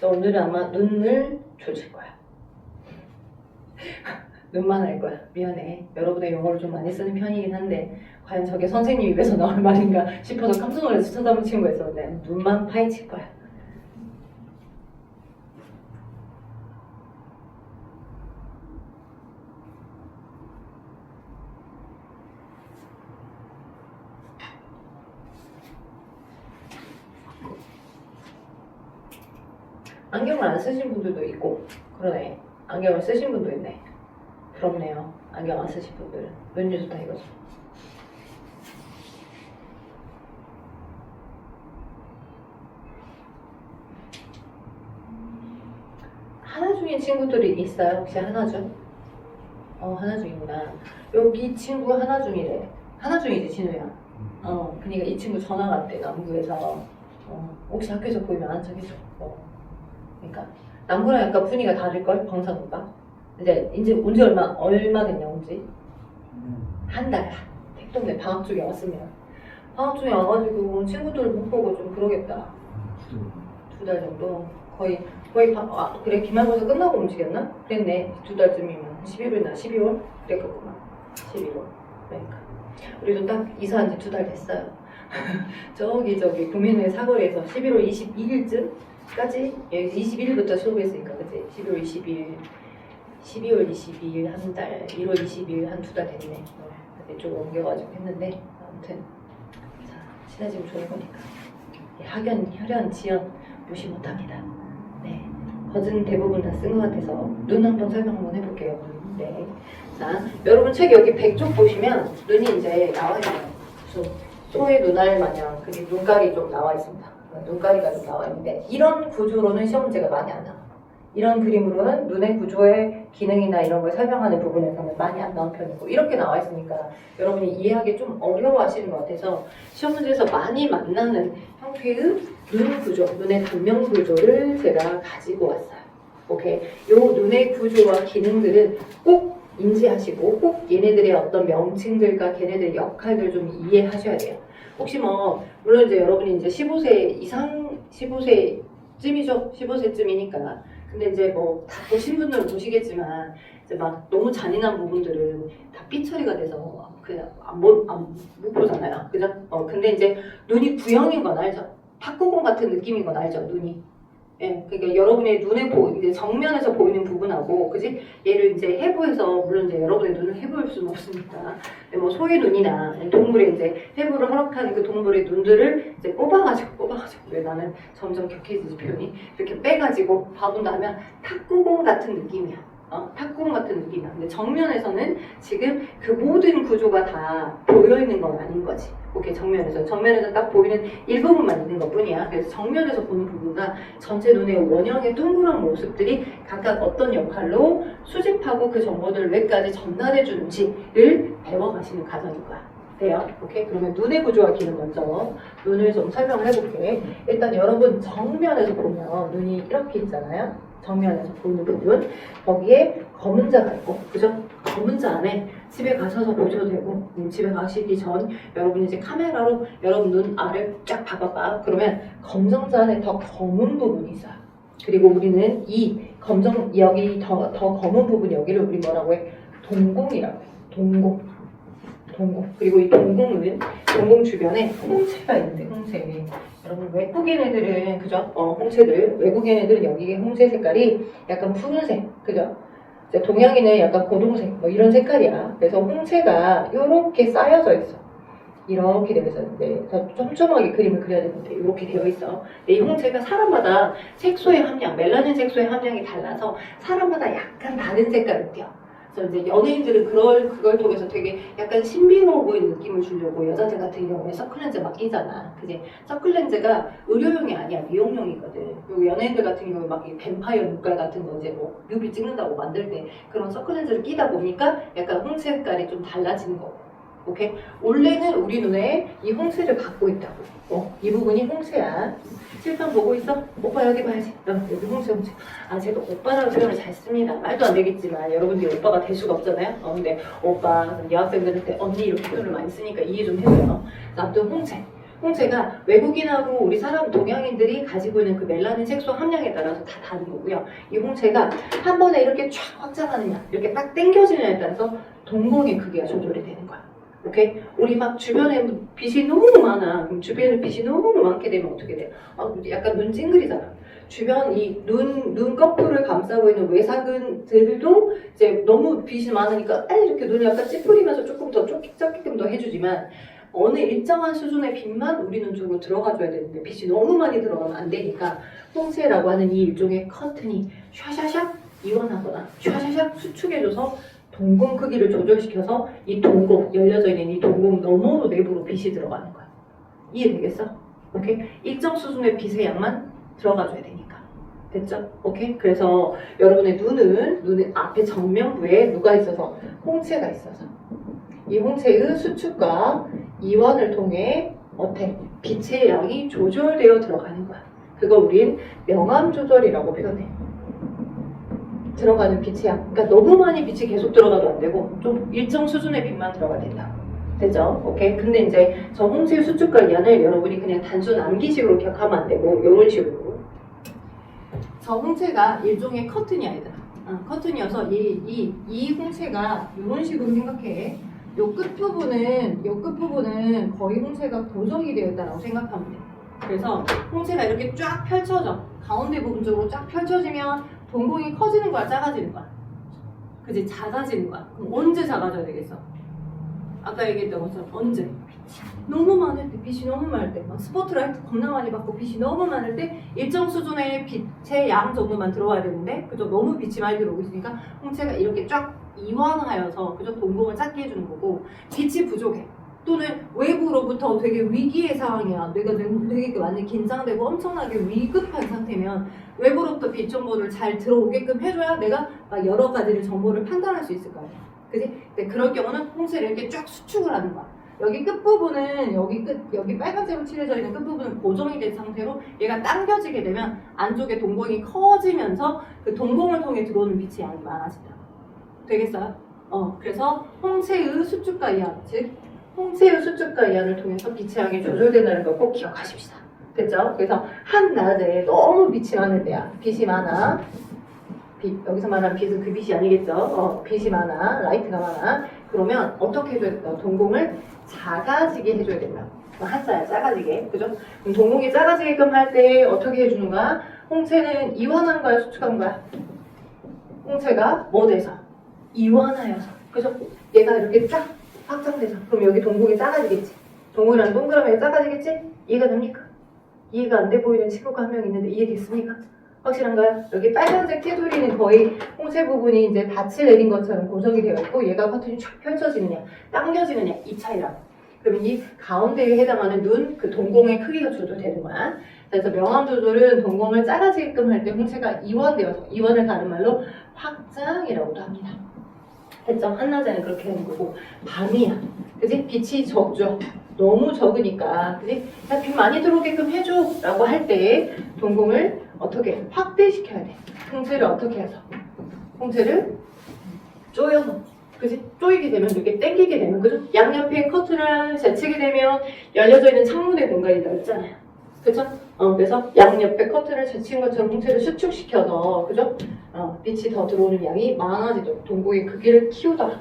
오늘은 아마 눈을 조질 거야. 눈만 할 거야. 미안해. 여러분의 영어를 좀 많이 쓰는 편이긴 한데 과연 저게 선생님 입에서 나올 말인가 싶어서 깜짝 놀라서 쳐다본 친구가 있었는데 눈만 파헤칠 거야. 안경을 안 쓰신 분들도 있고 그러네. 안경을 쓰신 분도 있네. 부럽네요. 안경 안 쓰신 분들은. 눈이 좋다 이거죠. 하나중인 친구들이 있어요? 혹시 하나중? 하나중이구나. 여기 친구 하나중이래. 하나중이지 진우야. 그러니까 이 친구 전화 왔대 남구에서. 혹시 학교에서 보이면 안 척해줘. 그러니까 남구랑 약간 분위기가 다를걸? 방사구가. 이제 온지 얼마 됐냐 온지? 한 달. 택동네 방학 중에 왔으면. 방학 중에 와가지고 친구들 못 보고 좀 그러겠다. 2달 정도? 거의 그래 기말고사 끝나고 움직였나? 그랬네. 2달쯤이면 11월이나 12월? 그랬겠구만. 11월. 그러니까 우리도 딱 이사한 지 2달 됐어요. 저기 구민회 사거리에서 11월 22일쯤까지 21일부터 수업했으니까 그치? 11월 22일 12월 22일 한 달, 1월 22일 한 2달 됐네. 이쪽으로 옮겨가지고 했는데 아무튼 친해지면 좋은 거니까. 학연, 혈연, 지연 무시 못합니다. 네, 거진 대부분 다 쓴 것 같아서 눈 한번 설명 한번 해볼게요. 네, 자, 여러분 책 여기 100쪽 보시면 눈이 이제 나와요. 소의 눈알 마냥 그게 눈깔이 좀 나와 있습니다. 눈가리가 좀 나와 있는데 이런 구조로는 시험 문제가 많이 안 나와. 이런 그림으로는 눈의 구조의 기능이나 이런 걸 설명하는 부분에서는 많이 안 나온 편이고 이렇게 나와 있으니까 여러분이 이해하기 좀 어려워하시는 것 같아서 시험 문제에서 많이 만나는 형태의 눈 구조, 눈의 단면 구조를 제가 가지고 왔어요. 오케이, 요 눈의 구조와 기능들은 꼭 인지하시고 꼭 얘네들의 어떤 명칭들과 걔네들의 역할들 좀 이해하셔야 돼요. 혹시 뭐 물론 이제 여러분이 이제 15세 이상 15세쯤이죠. 15세쯤이니까. 근데 이제 뭐 다 보신 분들은 보시겠지만 이제 막 너무 잔인한 부분들은 다 삐처리가 돼서 그냥 못 보잖아요. 그죠? 근데 이제 눈이 구형인 건 알죠? 탁구공 같은 느낌인 건 알죠? 눈이. 예, 그러니까 여러분의 눈에 이제 정면에서 보이는 부분하고, 그지? 얘를 이제 해부해서, 물론 이제 여러분의 눈을 해부할 수는 없으니까, 뭐 소의 눈이나 동물의 이제 해부를 허락하는 그 동물의 눈들을 이제 뽑아가지고, 왜 나는 점점 격해지지 표현이? 이렇게 빼가지고 봐본다면 탁구공 같은 느낌이야. 탁구공 같은 느낌이야. 근데 정면에서는 지금 그 모든 구조가 다 보여있는 건 아닌 거지. 오케이, 정면에서 딱 보이는 일부분만 있는 것 뿐이야. 그래서 정면에서 보는 부분과 전체 눈의 원형의 둥그런 모습들이 각각 어떤 역할로 수집하고 그 정보들을 외까지 전달해 주는지를 배워가시는 과정인 거야. 돼요? 오케이? 그러면 눈의 구조와 기능 먼저 눈을 좀 설명을 해볼게. 일단 여러분 정면에서 보면 눈이 이렇게 있잖아요. 정면에서 보이는 부분, 거기에 검은 자가 있고, 그죠? 검은 자 안에 집에 가셔서 보셔도 되고, 집에 가시기 전 여러분이 이제 카메라로 여러분 눈 아래 쫙 봐봐봐. 그러면 검정자 안에 더 검은 부분이 있어요. 그리고 우리는 이 여기 더 검은 부분 여기를 우리 뭐라고 해? 동공이라고 해. 동공. 그리고 이 동공 주변에 홍채가 있는데, 홍채. 여러분 외국인 애들은, 그죠? 홍채들. 외국인 애들은 여기에 홍채 색깔이 약간 푸른색, 그죠? 이제 동양인은 약간 고동색, 뭐 이런 색깔이야. 그래서 홍채가 이렇게 쌓여져 있어. 이렇게 되어 있었는데, 더 촘촘하게 그림을 그려야 되는데, 이렇게 되어 있어. 근데 이 홍채가 사람마다 색소의 함량, 멜라닌 색소의 함량이 달라서 사람마다 약간 다른 색깔을 띄어. 그래서 이제 연예인들은 그걸 통해서 되게 약간 신비로워 보이는 느낌을 주려고 여자들 같은 경우에 선클렌즈 막 끼잖아. 그지? 선클렌즈가 의료용이 아니야. 미용용이거든. 그리고 연예인들 같은 경우에 막 이 뱀파이어 눈깔 같은 거 이제 뭐 뮤비 찍는다고 만들 때 그런 선클렌즈를 끼다 보니까 약간 홍채 색깔이 좀 달라지는 거고. 오케이? 원래는 우리 눈에 이 홍채를 갖고 있다고. 이 부분이 홍채야. 칠판 보고 있어? 오빠 여기 봐야지. 여기 홍채. 제가 오빠라는 표현을 잘 씁니다. 말도 안 되겠지만 여러분들이 오빠가 될 수가 없잖아요. 근데 오빠, 여학생들한테 언니 이렇게 표현을 많이 쓰니까 이해 좀 해줘요. 아무튼 홍채. 홍채가 외국인하고 우리 사람 동양인들이 가지고 있는 그 멜라닌 색소 함량에 따라서 다 다른 거고요. 이 홍채가 한 번에 이렇게 쫙 확장하느냐, 이렇게 딱 당겨지느냐에 따라서 동공의 크기가 조절이 되는 거야. 오케이? 우리 막 주변에 빛이 너무 많아. 그럼 주변에 빛이 너무 많게 되면 어떻게 돼요? 약간 눈 찡그리잖아. 주변 이 눈 거풀을 감싸고 있는 외사근들도 이제 너무 빛이 많으니까 이렇게 눈이 약간 찌푸리면서 조금 더 쫓기게끔 더 해주지만 어느 일정한 수준의 빛만 우리 눈 쪽으로 들어가줘야 되는데 빛이 너무 많이 들어가면 안 되니까 홍채라고 하는 이 일종의 커튼이 샤샤샥 이완하거나 샤샤샥 수축해줘서 동공 크기를 조절시켜서 이 동공, 열려져 있는 이 동공 너머로 내부로 빛이 들어가는 거야. 이해되겠어? 오케이? 일정 수준의 빛의 양만 들어가줘야 되니까. 됐죠? 오케이? 그래서 여러분의 눈은 앞에 정면부에 누가 있어서? 홍채가 있어서. 이 홍채의 수축과 이완을 통해 빛의 양이 조절되어 들어가는 거야. 그거 우린 명암 조절이라고 표현해. 들어가는 빛의 양. 그러니까 너무 많이 빛이 계속 들어가도 안 되고 좀 일정 수준의 빛만 들어가야 된다. 됐죠? 오케이? 근데 이제 저 홍채의 수축과 이완을 여러분이 그냥 단순 암기식으로 기억하면 안 되고 이런 식으로 저 홍채가 일종의 커튼이야 얘들아. 커튼이어서 이 홍채가 이런 식으로 생각해. 요 끝부분은 거의 홍채가 고정이 되어 있다고 생각하면 돼. 그래서 홍채가 이렇게 쫙 펼쳐져. 가운데 부분 쪽으로 쫙 펼쳐지면 동공이 커지는 거야, 작아지는 거야? 그치? 작아지는 거야. 그럼 언제 작아져야 되겠어? 아까 얘기했던 것처럼 언제? 너무 많을 때, 빛이 너무 많을 때, 막 스포트라이트 겁나 많이 받고 빛이 너무 많을 때 일정 수준의 빛의 양 정도만 들어와야 되는데, 그죠? 너무 빛이 많이 들어오고 있으니까 홍채가 이렇게 쫙 이완하여서, 그죠? 동공을 작게 해주는 거고, 빛이 부족해. 또는 외부로부터 되게 위기의 상황이야. 내가 되게 완전 긴장되고 엄청나게 위급한 상태면 외부로부터 빛 정보를 잘 들어오게끔 해줘야 내가 막 여러 가지를 정보를 판단할 수 있을 거 아니야. 그지? 근데 그럴 경우는 홍채를 이렇게 쫙 수축을 하는 거야. 여기 끝부분은 여기 빨간색으로 칠해져 있는 끝부분은 고정이 된 상태로 얘가 당겨지게 되면 안쪽에 동공이 커지면서 그 동공을 통해 들어오는 빛의 양이 많아진다. 되겠어요? 그래서 홍채의 수축과 이하, 즉 홍채의 수축과 이하를 통해서 빛의 양이 조절된다는 걸 꼭 기억하십시다. 됐죠? 그래서 한낮에 너무 빛이 많을 때야. 빛이 많아. 여기서 말하는 빛은 그 빛이 아니겠죠? 빛이 많아. 라이트가 많아. 그러면 어떻게 해줘야 될까? 동공을 작아지게 해줘야 된다. 한자야, 작아지게. 그죠? 그럼 동공이 작아지게끔 할 때 어떻게 해주는가? 홍채는 이완한 거야, 수축한 거야? 홍채가 뭐 돼서? 이완하여서. 그죠? 얘가 이렇게 쫙 확장돼서. 그럼 여기 동공이 작아지겠지? 동공이랑 동그라미가 작아지겠지? 이해가 됩니까? 이해가 안 돼 보이는 친구가 한 명 있는데 이해됐습니까? 확실한가요? 여기 빨간색 테두리는 거의 홍채 부분이 이제 닻을 내린 것처럼 고정이 되어 있고 얘가 커튼이 쫙 펼쳐지느냐, 당겨지느냐 이 차이라. 그러면 이 가운데에 해당하는 눈, 그 동공의 크기가 조절되는 거야. 그래서 명암 조절은 동공을 작아지게끔 할 때 홍채가 이완되어서 이완을 다른 말로 확장이라고도 합니다. 됐죠? 한낮에는 그렇게 되는 거고 밤이야. 그지? 빛이 적죠. 너무 적으니까 그지? 빛 많이 들어오게끔 해줘 라고 할 때 동공을 어떻게 확대시켜야 돼. 홍채를 어떻게 해서? 홍채를 조여서 그지? 조이게 되면 이렇게 당기게 되면 그죠? 양옆에 커튼을 제치게 되면 열려져 있는 창문의 공간이 넓잖아요. 그죠? 그래서 양옆에 커튼을 제친 것처럼 홍채를 수축시켜서 그죠? 빛이 더 들어오는 양이 많아지도록 동공의 크기를 키우더라.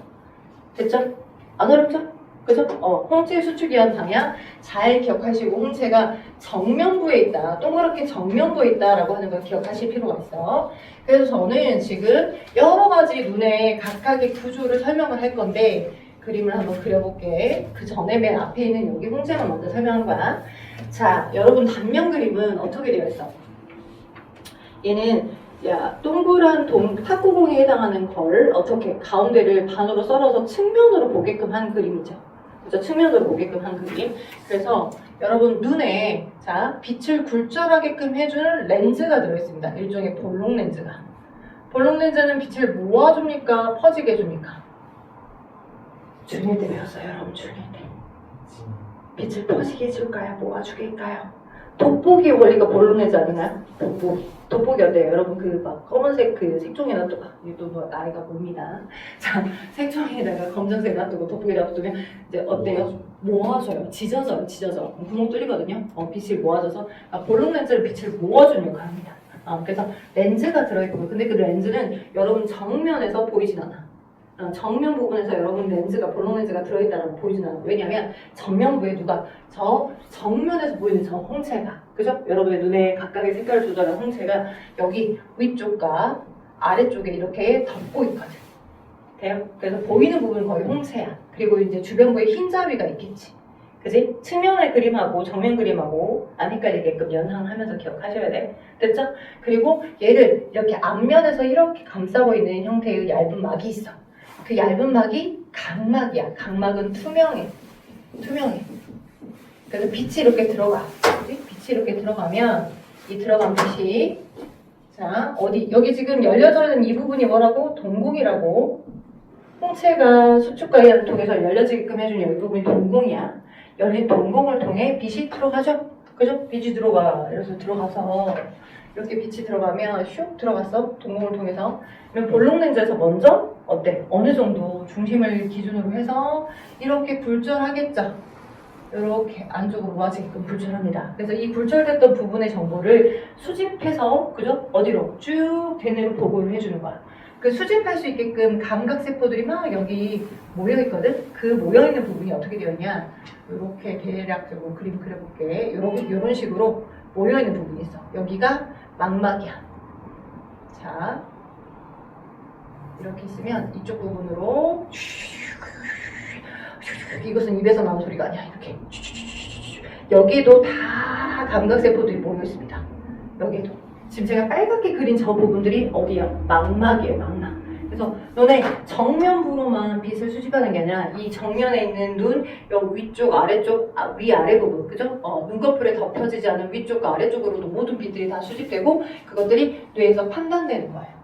됐죠? 안 어렵죠? 그죠? 홍채 수축 이한 방향 잘 기억하시고 홍채가 정면부에 있다. 동그랗게 정면부에 있다라고 하는 걸 기억하실 필요가 있어. 그래서 저는 지금 여러 가지 눈의 각각의 구조를 설명을 할 건데 그림을 한번 그려볼게. 그 전에 맨 앞에 있는 여기 홍채만 먼저 설명한 거야. 자, 여러분 단면 그림은 어떻게 되어 있어? 얘는 동그란 탁구공에 해당하는 걸 어떻게 가운데를 반으로 썰어서 측면으로 보게끔 한 그림이죠. 그죠? 측면으로 보게끔 한 그림. 그래서 여러분 눈에 빛을 굴절하게끔 해주는 렌즈가 들어있습니다. 일종의 볼록 렌즈가. 볼록 렌즈는 빛을 모아줍니까? 퍼지게 해줍니까? 중일 때 배웠어요, 여러분. 중일 때. 빛을 퍼지게 해줄까요? 모아주게 할까요? 돋보기의 원리가 볼록 렌즈 아닌가요? 돋보기 어때요? 여러분 그 막 검은색 그 색종이 놔두고 이또 뭐 나이가 봅니다. 자, 색종이에다가 검정색 놔두고 돋보기 놔두면 이제 어때요? 모아줘요. 지져져요. 구멍 뚫리거든요. 빛을 모아줘서 볼록 렌즈를 빛을 모아주는 역할을 합니다. 그래서 렌즈가 들어있고 근데 그 렌즈는 여러분 정면에서 보이진 않아. 정면 부분에서 여러분 렌즈가 볼록 렌즈가 들어있다는 거 보이진 않아요. 왜냐하면 정면부에 저 정면에서 보이는 저 홍채가 그죠? 여러분의 눈에 각각의 색깔을 조절한 홍채가 여기 위쪽과 아래쪽에 이렇게 덮고 있거든. 돼요? 그래서 보이는 부분은 거의 홍채야. 그리고 이제 주변부에 흰 자위가 있겠지. 그지? 측면의 그림하고 정면 그림하고 안 헷갈리게끔 연상하면서 기억하셔야 돼. 됐죠? 그리고 얘를 이렇게 앞면에서 이렇게 감싸고 있는 형태의 얇은 막이 있어. 그 얇은 막이 각막이야. 각막은 투명해. 그래서 빛이 이렇게 들어가. 그치? 빛이 이렇게 들어가면 이 들어간 빛이 어디 여기 지금 열려져 있는 이 부분이 뭐라고? 동공이라고. 홍채가 수축과 이하를 통해서 열려지게끔 해준 이 부분이 동공이야. 열린 동공을 통해 빛이 들어가죠. 그죠? 빛이 들어가. 이래서 들어가서 이렇게 빛이 들어가면 슉 들어갔어. 동공을 통해서. 그러면 볼록 렌즈에서 먼저 어때? 어느 정도 중심을 기준으로 해서 이렇게 굴절하겠죠. 이렇게 안쪽으로 모아지게끔 굴절합니다. 그래서 이 굴절됐던 부분의 정보를 수집해서 그죠? 어디로? 쭉 대뇌로 보고를 해주는 거야. 그 수집할 수 있게끔 감각세포들이 막 여기 모여있거든? 그 모여있는 부분이 어떻게 되었냐? 이렇게 대략적으로 그림 그려볼게. 이런 식으로 모여있는 부분이 있어. 여기가 망막이야. 자, 이렇게 있으면 이쪽 부분으로 이것은 입에서 나온 소리가 아니야. 이렇게 여기도 다 감각세포들이 모여있습니다. 여기도 지금 제가 빨갛게 그린 저 부분들이 어디야? 망막이에요. 망막. 그래서 눈의 정면부로만 빛을 수집하는 게 아니라 이 정면에 있는 눈, 여기 위쪽, 아래쪽, 위아래 부분, 그죠? 눈꺼풀에 덮여지지 않은 위쪽과 아래쪽으로도 모든 빛들이 다 수집되고 그것들이 뇌에서 판단되는 거예요.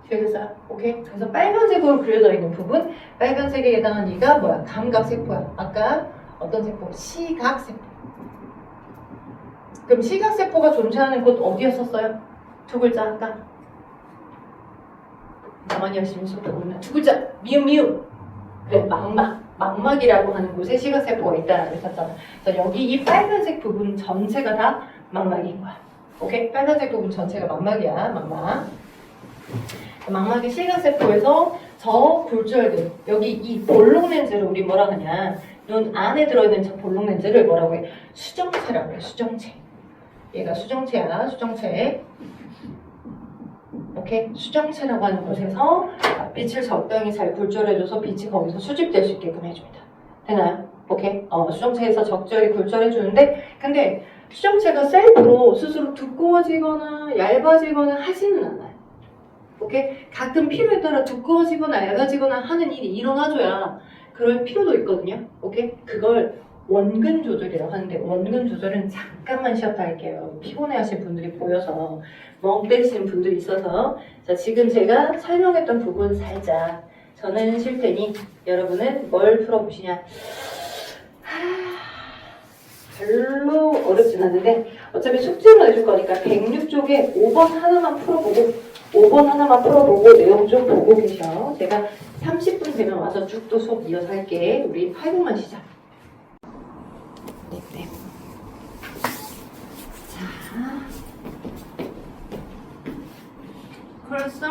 되겠어요? 오케이? 그래서 빨간색으로 그려져 있는 부분, 빨간색에 해당하는 이가 뭐야? 감각세포야. 아까 어떤 세포? 시각세포. 그럼 시각세포가 존재하는 곳 어디였었어요? 두 글자 아까. 나만이 열심히 수업하고 있나? 두 글자. 미음. 그래, 망막이라고 하는 곳에 시각세포가 있다라고 했었잖아. 그래서 여기 이 빨간색 부분 전체가 다 망막인 거야. 오케이? 빨간색 부분 전체가 망막이야. 망막의 시각세포에서 저 굴절들, 여기 이 볼록 렌즈를 우리 뭐라 하냐? 눈 안에 들어있는 저 볼록 렌즈를 뭐라고 해? 수정체라고 해. 수정체. 얘가 수정체야. 수정체. 오케이? 수정체라고 하는 곳에서 빛을 적당히 잘 굴절해줘서 빛이 거기서 수집될 수 있게끔 해줍니다. 되나요? 오케이? 수정체에서 적절히 굴절해주는데, 근데 수정체가 셀프로 스스로 두꺼워지거나 얇아지거나 하지는 않아요. 오케이? 가끔 필요에 따라 두꺼워지거나 얇아지거나 하는 일이 일어나줘야 그럴 필요도 있거든요. 오케이? 그걸 원근 조절이라고 하는데, 원근 조절은 잠깐만 쉬었다 할게요. 피곤해하신 분들이 보여서 멍 때리시는 분들이 있어서. 자, 지금 제가 설명했던 부분 살짝 저는 쉴 테니 여러분은 뭘 풀어보시냐. 별로 어렵진 않은데 어차피 숙제로 내줄 거니까 106쪽에 5번 하나만 풀어보고 내용 좀 보고 계셔. 제가 30분 되면 와서 쭉 또 수업 이어서 할게. 우리 8분만 쉬자. 네. 자, 벌써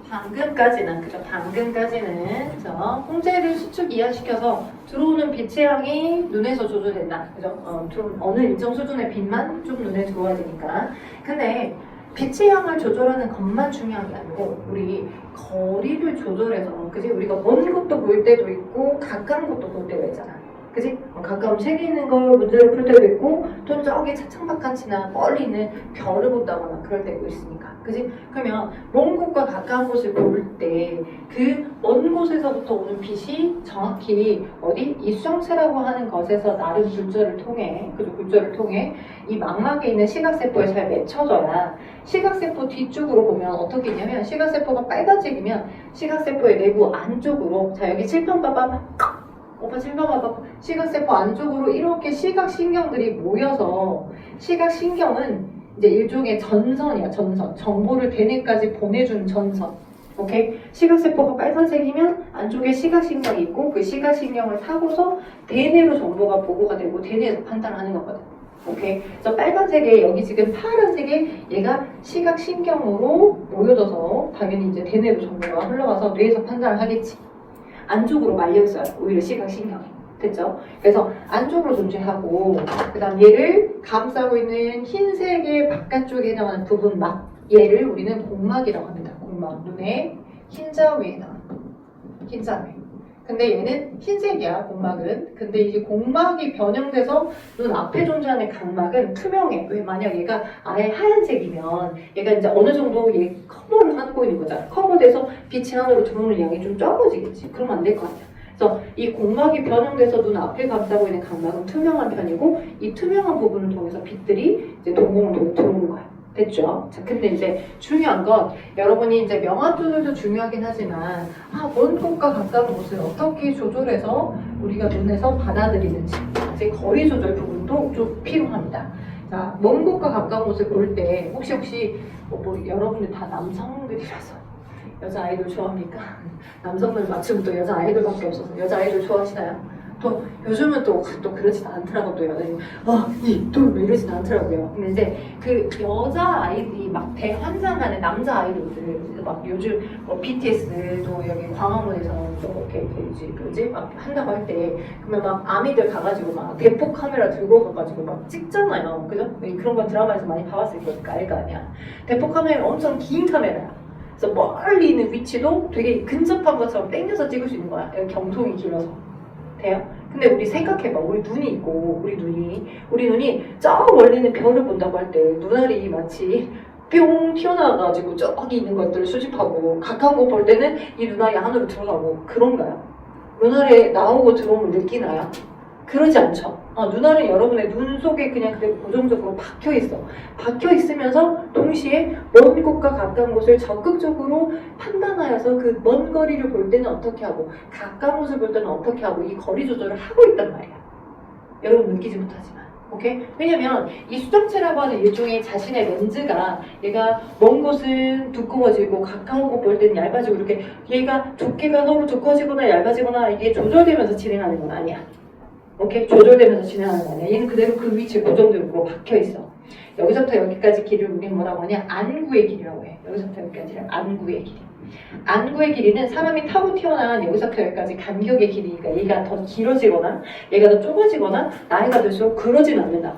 방금까지는, 그죠? 방금까지는 홍채를 수축 이하시켜서 들어오는 빛의 양이 눈에서 조절된다. 그죠? 좀 어느 일정 수준의 빛만 좀 눈에 들어와야 되니까. 근데 빛의 양을 조절하는 것만 중요한 게 아니고 우리 거리를 조절해서, 그지? 우리가 먼 곳도 볼 때도 있고 가까운 곳도 볼 때가 있잖아. 그지? 가까운 책에 있는 걸 문제를 풀 때도 있고 또는 저기 차창바깥이나 멀리 있는 별을 본다거나 그럴 때도 있으니까. 그지? 그러면 먼 곳과 가까운 곳을 볼 때 그 먼 곳에서부터 오는 빛이 정확히 어디? 이 수정체라고 하는 것에서 나름 굴절을 통해, 그죠? 굴절을 통해 이 망막에 있는 시각세포에 잘 맺혀져야 시각세포 뒤쪽으로 보면 어떻게 있냐면 시각세포가 빨간색이면 시각세포의 내부 안쪽으로, 자 여기 칠판 봐봐. 오빠 칠판 봐봐. 시각세포 안쪽으로 이렇게 시각신경들이 모여서, 시각신경은 이제 일종의 전선이야. 전선. 정보를 대뇌까지 보내주는 전선. 오케이? 시각세포가 빨간색이면 안쪽에 시각신경이 있고 그 시각신경을 타고서 대뇌로 정보가 보고가 되고 대뇌에서 판단하는 거거든. 오케이? 그래서 빨간색에 여기 지금 파란색에 얘가 시각신경으로 모여져서 당연히 이제 대뇌로 정보가 흘러가서 뇌에서 판단을 하겠지. 안쪽으로 말려있어요. 오히려 시각신경이. 됐죠? 그래서 안쪽으로 존재하고, 그 다음 얘를 감싸고 있는 흰색의 바깥쪽에 해당하는 부분 막, 얘를 우리는 공막이라고 합니다. 공막. 눈의 흰자 위에 나오는 흰자 위. 근데 얘는 흰색이야, 공막은. 근데 이게 공막이 변형돼서 눈 앞에 존재하는 각막은 투명해. 왜? 만약 얘가 아예 하얀색이면 얘가 이제 어느 정도 얘 커버를 하고 있는 거잖아. 커버돼서 빛이 안으로 들어오는 양이 좀 적어지겠지. 그러면 안 될 거 아니야. 그래서 이 공막이 변형돼서 눈 앞에 감싸고 있는 각막은 투명한 편이고, 이 투명한 부분을 통해서 빛들이 이제 동공으로 들어오는 거야. 됐죠? 자, 근데 이제 중요한 건, 여러분이 이제 명암 조절도 중요하긴 하지만, 먼 곳과 가까운 곳을 어떻게 조절해서 우리가 눈에서 받아들이는지, 이제 거리 조절 부분도 좀 필요합니다. 자, 먼 곳과 가까운 곳을 볼 때, 혹시 여러분들 다 남성들이라서 여자 아이돌 좋아합니까? 남성들 맞춤도 여자 아이돌밖에 없어서 여자 아이돌 좋아하시나요? 또 요즘은 또 그러진 않더라고. 또 여자들이 왜 이러진 않더라고요. 근데 이제 그 여자 아이들이 막 대환장하는 남자 아이돌들, 막 요즘 BTS도 여기 광화문에서 또 이렇게 막 한다고 할 때, 그러면 막 아미들 가가지고 막 대포 카메라 들고 가가지고 막 찍잖아요. 그죠? 그런 거 드라마에서 많이 봐봤을 거니까 알 거 아니야. 대포 카메라 엄청 긴 카메라야. 그래서 멀리 있는 위치도 되게 근접한 것처럼 당겨서 찍을 수 있는 거야. 경통이 길어서. 돼요? 근데 우리 생각해봐. 우리 눈이 있고 우리 눈이 저 멀리 있는 별을 본다고 할 때 눈알이 마치 뿅 튀어나와가지고 저기 있는 것들을 수집하고 가까운 거 볼 때는 이 눈알이 안으로 들어가고 그런가요? 눈알에 나오고 들어오면 느끼나요? 그러지 않죠. 눈알은 여러분의 눈 속에 그냥 그대로 고정적으로 박혀 있어. 박혀 있으면서 동시에 먼 곳과 가까운 곳을 적극적으로 판단하여서 그 먼 거리를 볼 때는 어떻게 하고 가까운 곳을 볼 때는 어떻게 하고 이 거리 조절을 하고 있단 말이야. 여러분 느끼지 못하지만. 오케이? 왜냐면 이 수정체라고 하는 일종의 자신의 렌즈가 얘가 먼 곳은 두꺼워지고 가까운 곳 볼 때는 얇아지고 이렇게 얘가 두께가 너무 두꺼워지거나 얇아지거나 이게 조절되면서 진행하는 건 아니야. 오케이? 조절되면서 진행하는 거 아니야. 얘는 그대로 그 위치에 고정되고 박혀 있어. 여기서부터 여기까지 길이를 우리는 뭐라고 하냐? 안구의 길이라고 해. 여기서부터 여기까지를 안구의 길이. 안구의 길이는 사람이 타고 태어난 여기서부터 여기까지 간격의 길이니까 얘가 더 길어지거나 얘가 더 좁아지거나 나이가 들수록 그러진 않는다.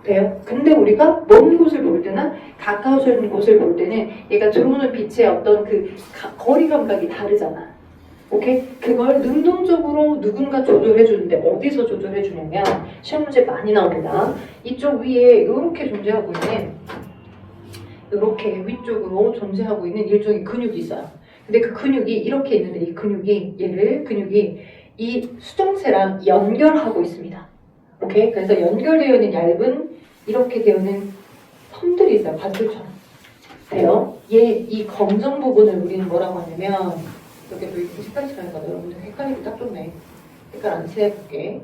돼요? 근데 우리가 먼 곳을 볼 때나 가까워진 곳을 볼 때는 얘가 들어오는 빛의 어떤 그 거리 감각이 다르잖아. 오케이? 그걸 능동적으로 누군가 조절해주는데 어디서 조절해주냐면 시험 문제 많이 나옵니다. 이쪽 위에 이렇게 존재하고 있는 이렇게 위쪽으로 존재하고 있는 일종의 근육이 있어요. 근데 그 근육이 이렇게 있는데 이 근육이 근육이 이 수정체랑 연결하고 있습니다. 오케이? 그래서 연결되어 있는 얇은 이렇게 되어 있는 선들이 있어요. 반줄처럼. 돼요? 이 검정 부분을 우리는 뭐라고 하냐면 여기도 이렇게 색깔이 칠하니까 여러분들 헷갈리기 딱 좋네. 색깔 안 칠해볼게.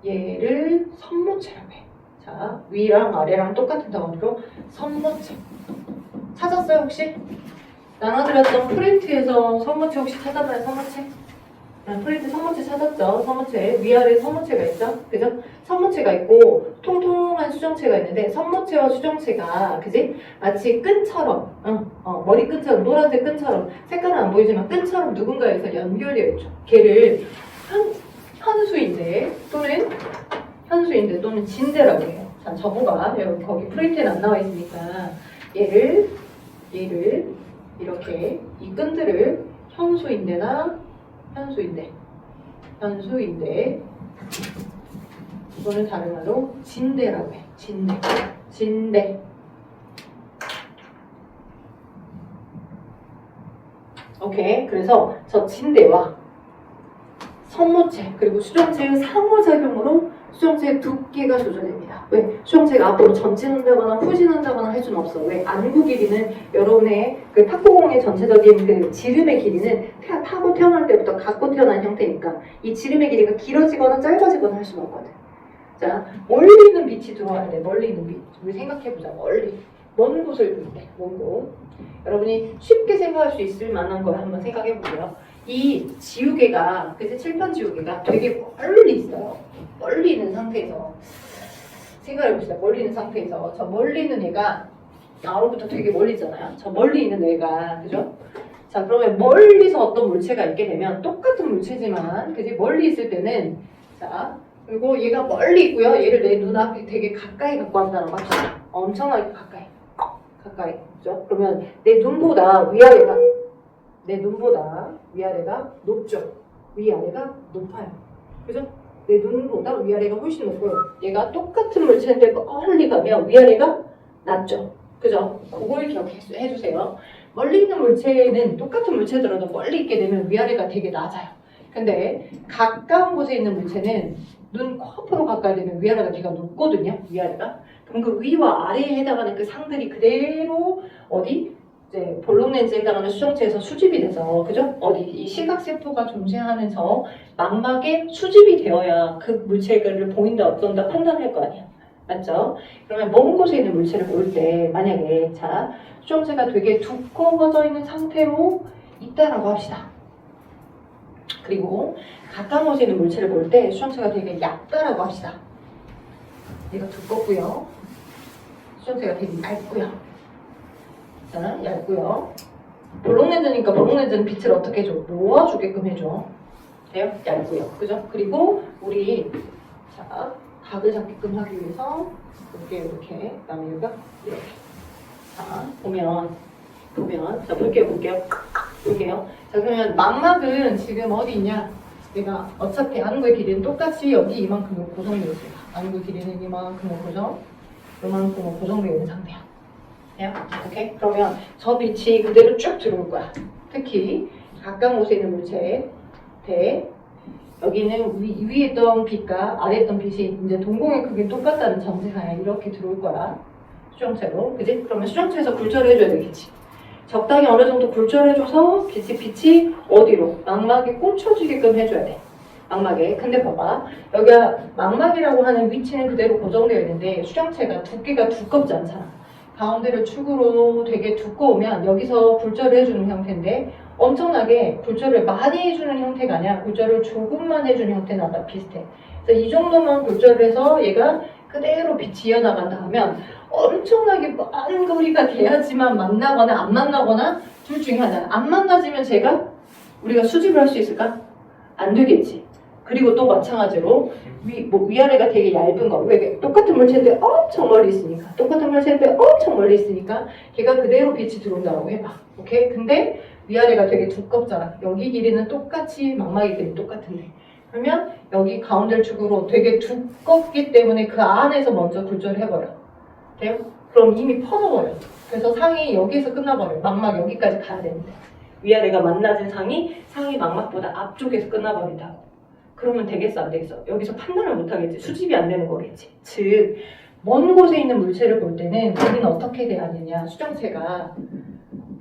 얘를 선모체라고 해. 자, 위랑 아래랑 똑같은 덩어리로 선모체. 찾았어요 혹시? 나눠드렸던 프린트에서 선모체 혹시 찾았나요? 선모체? 프린트 선모체 찾았죠? 선모체. 위아래 선모체가 있죠? 그죠? 선모체가 있고 통통한 수정체가 있는데 선모체와 수정체가 그지? 마치 끈처럼 머리끈처럼 노란색 끈처럼 색깔은 안 보이지만 끈처럼 누군가에서 연결되어 있죠. 걔를 현수인대 또는 진대라고 해요. 자, 저거가 여기 거기 프린트에는 안 나와 있으니까 얘를 이렇게 이 끈들을 현수인대 이거는 다른 말로 진대라고 해. 진대. 오케이. 그래서 저 진대와 선모체 그리고 수정체의 상호작용으로 수정체의 두께가 조절됩니다. 왜? 수정체가 앞으로 전진한다거나 후진한다거나 할 수는 없어. 왜? 안구 길이는 여러분의 그 탁구공의 전체적인 그 지름의 길이는 타고 태어날 때부터 갖고 태어난 형태니까 이 지름의 길이가 길어지거나 짧아지거나 할 수는 없거든. 자, 멀리 있는 빛이 들어와야 돼. 멀리 있는 빛. 우리 생각해보자. 먼 곳을 볼 때, 먼 곳. 여러분이 쉽게 생각할 수 있을 만한 걸 한번 생각해보세요. 이 지우개가, 그치? 칠판 지우개가 되게 멀리 있어요. 멀리 있는 상태에서. 생각해봅시다. 멀리 있는 상태에서. 저 멀리 있는 애가, 나로부터 되게 멀리 있잖아요. 저 멀리 있는 애가, 그죠? 자, 그러면 멀리서 어떤 물체가 있게 되면 똑같은 물체지만, 그치? 멀리 있을 때는, 자, 그리고 얘가 멀리 있고요. 얘를 내 눈앞에 되게 가까이 갖고 왔다는 거 합시다. 엄청나게 가까이. 그죠? 그러면 내 눈보다 위아래가 높죠. 위아래가 높아요. 그죠? 내 눈보다 위아래가 훨씬 높고요. 얘가 똑같은 물체인데 멀리 가면 위아래가 낮죠. 그죠? 그걸 기억해 주세요. 멀리 있는 물체는 똑같은 물체더라도 멀리 있게 되면 위아래가 되게 낮아요. 근데 가까운 곳에 있는 물체는 눈 코앞으로 가까이 되면 위아래가 되게 높거든요. 위아래가. 그럼 그 위와 아래에 해당하는 그 상들이 그대로 이제 볼록 렌즈에 해당하는 수정체에서 수집이 돼서, 그죠? 이 시각세포가 존재하면서 망막에 수집이 되어야 그 물체를 보인다 어떤다 판단할 거 아니야. 맞죠? 그러면 먼 곳에 있는 물체를 볼 때 만약에 자 수정체가 되게 두꺼워져 있는 상태로 있다라고 합시다. 그리고 가까운 곳에 있는 물체를 볼 때 수정체가 되게 얇다라고 합시다. 얘가 두껍고요. 수정체가 되게 얇고요. 자, 얇고요. 볼록 렌즈니까 볼록 렌즈는 빛을 어떻게 해줘? 모아주게끔 해줘. 돼요? 얇고요. 그죠? 그리고 우리 자 각을 잡게끔 하기 위해서 이렇게 그다음에 여기가 이렇게. 자 보면 자 볼게요. 자 그러면 망막은 지금 어디 있냐? 내가 어차피 안구의 길이는 똑같이 여기 이만큼으로 고정되어 있어요. 안구 길이는 이만큼으로 고정. 요만큼은 고정되어 있는 상태야. 오케이? 그러면 저 빛이 그대로 쭉 들어올 거야. 특히 가까운 곳에 있는 물체 대 여기는 위에 있던 빛과 아래에 있던 빛이 이제 동공의 크기 똑같다는 전제하에 이렇게 들어올 거야. 수정체로. 그지? 그러면 수정체에서 굴절을 해줘야 되겠지. 적당히 어느 정도 굴절해줘서 빛이 어디로? 망막에 꽂혀지게끔 해줘야 돼. 망막에. 근데 봐봐. 여기가 망막이라고 하는 위치는 그대로 고정되어 있는데 수정체가 두께가 두껍지 않잖아. 가운데를 축으로 되게 두꺼우면 여기서 굴절을 해주는 형태인데 엄청나게 굴절을 많이 해주는 형태가 아니라 굴절을 조금만 해주는 형태나 비슷해. 그래서 이 정도만 굴절을 해서 얘가 그대로 빛이 이어나간다 하면 엄청나게 많은 거리가 돼야지만 만나거나 안 만나거나 둘 중에 하나는 안 만나지면 제가 우리가 수집을 할 수 있을까? 안 되겠지. 그리고 또 마찬가지로 위아래가 되게 얇은 거. 왜? 똑같은 물체인데 엄청 멀리 있으니까. 똑같은 물체인데 엄청 멀리 있으니까 걔가 그대로 빛이 들어온다고 해봐. 오케이? 근데 위아래가 되게 두껍잖아. 여기 길이는 똑같이 망막의 길이 똑같은데. 그러면 여기 가운데 축으로 되게 두껍기 때문에 그 안에서 먼저 굴절을 해버려. 돼요? 그럼 이미 퍼져버려. 그래서 상이 여기서 끝나버려. 망막 여기까지 가야 되는데. 위아래가 만나진 상이 망막보다 앞쪽에서 끝나버린다고. 그러면 되겠어 안 되겠어? 여기서 판단을 못하겠지. 수집이 안 되는 거겠지. 즉 먼 곳에 있는 물체를 볼 때는 우리는 어떻게 돼야 하느냐. 수정체가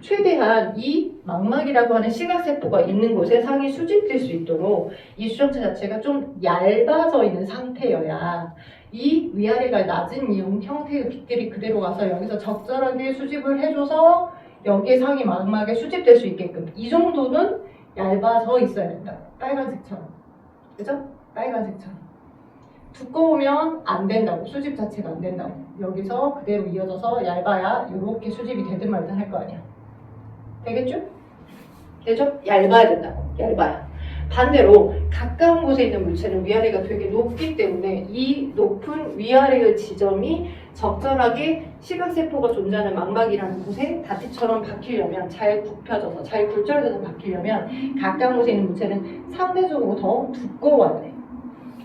최대한 이 망막이라고 하는 시각세포가 있는 곳에 상이 수집될 수 있도록 이 수정체 자체가 좀 얇아져 있는 상태여야 이 위아래가 낮은 이 형태의 빛들이 그대로 가서 여기서 적절하게 수집을 해줘서 여기에 상이 망막에 수집될 수 있게끔 이 정도는 얇아져 있어야 된다. 빨간색처럼. 그죠? 빨간색처럼. 두꺼우면 안 된다고. 수집 자체가 안 된다고. 여기서 그대로 이어져서 얇아야 이렇게 수집이 되든 말든 할 거 아니야. 되겠죠? 되죠? 얇아야 된다고. 얇아야. 반대로 가까운 곳에 있는 물체는 위아래가 되게 높기 때문에 이 높은 위아래의 지점이 적절하게 시각세포가 존재하는 망막이라는 곳에 다티처럼 박히려면 잘 굽혀져서 잘 굴절돼서 박히려면 가까운 곳에 있는 물체는 상대적으로 더 두꺼워야 돼.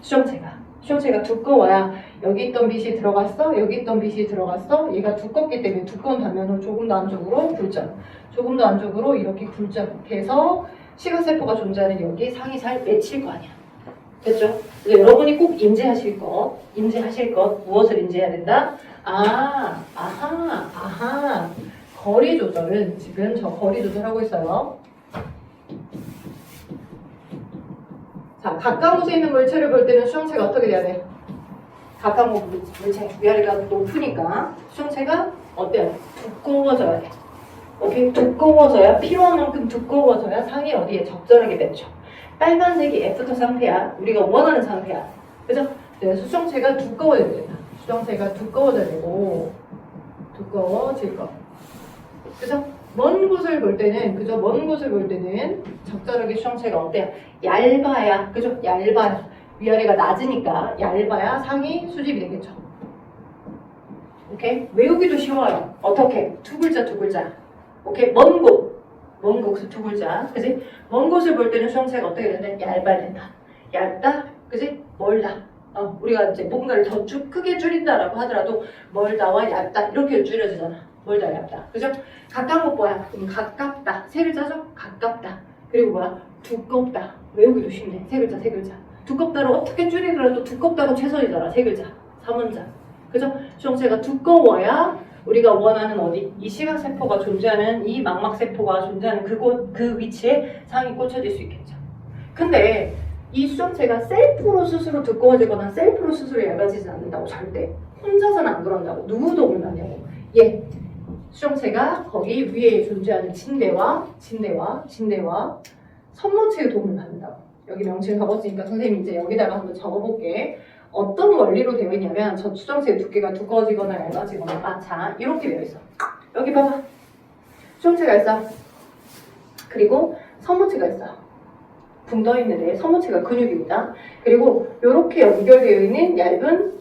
수정체가 두꺼워야 여기 있던 빛이 들어갔어, 여기 있던 빛이 들어갔어. 얘가 두껍기 때문에 두꺼운 단면으로 조금 더 안쪽으로 굴절, 조금 더 안쪽으로 이렇게 굴절돼서 시각세포가 존재하는 여기 상이 잘 맺힐 거 아니야. 됐죠? 그래서 여러분이 꼭 인지하실 것 무엇을 인지해야 된다? 아하. 거리 조절은 지금 저 거리 조절하고 있어요. 자, 가까운 곳에 있는 물체를 볼 때는 수정체가 어떻게 돼야 돼? 가까운 곳 물체, 위아래가 높으니까 수정체가 어때요? 두꺼워져야 돼. 오케이? 두꺼워져야, 필요한 만큼 두꺼워져야 상이 어디에 적절하게 맺혀. 빨간색이 애프터 상태야. 우리가 원하는 상태야. 그죠? 그래서 수정체가 두꺼워져야 된다. 수정체가 두꺼워져야 되고, 두꺼워질 거. 그죠? 먼 곳을 볼 때는, 그죠? 먼 곳을 볼 때는 적절하게 수정체가 어때요? 얇아야, 그죠? 얇아야. 위아래가 낮으니까 얇아야 상이 수집이 되겠죠. 오케이? 외우기도 쉬워요. 어떻게? 두 글자. 오케이? 먼 곳 두 글자. 그지? 먼 곳을 볼 때는 수정체가 어떻게 되는데? 얇아야 된다. 얇다? 그지? 멀다. 우리가 이제 뭔가를 더 크게 줄인다라고 하더라도 멀다와 얇다 이렇게 줄여지잖아. 멀다, 얇다. 그죠? 가까운 것 뭐야? 가깝다. 세 글자죠? 가깝다. 그리고 뭐야? 두껍다. 외우기도 쉽네. 세 글자. 두껍다를 어떻게 줄이더라도 두껍다가 최선이잖아. 세 글자. 3원자. 그죠? 수정체가 두꺼워야 우리가 원하는 어디? 이 시각세포가 존재하는 이 망막세포가 존재하는 그 위치에 상이 꽂혀질 수 있겠죠. 근데 이 수정체가 셀프로 스스로 두꺼워지거나 셀프로 스스로 얇아지지 않는다고 절대. 혼자서는 안 그런다고. 누구 도움을 받냐고. 수정체가 거기 위에 존재하는 진대와 선모체의 도움을 받는다고. 여기 명칭을 적었으니까 선생님이 이제 여기다가 한번 적어볼게. 어떤 원리로 되어 있냐면 저 수정체의 두께가 두꺼워지거나 얇아지거나 자 이렇게 되어 있어. 여기 봐봐. 수정체가 있어. 그리고 선모체가 있어. 붕 떠 있는데 선모체가 근육입니다. 그리고 이렇게 연결되어 있는 얇은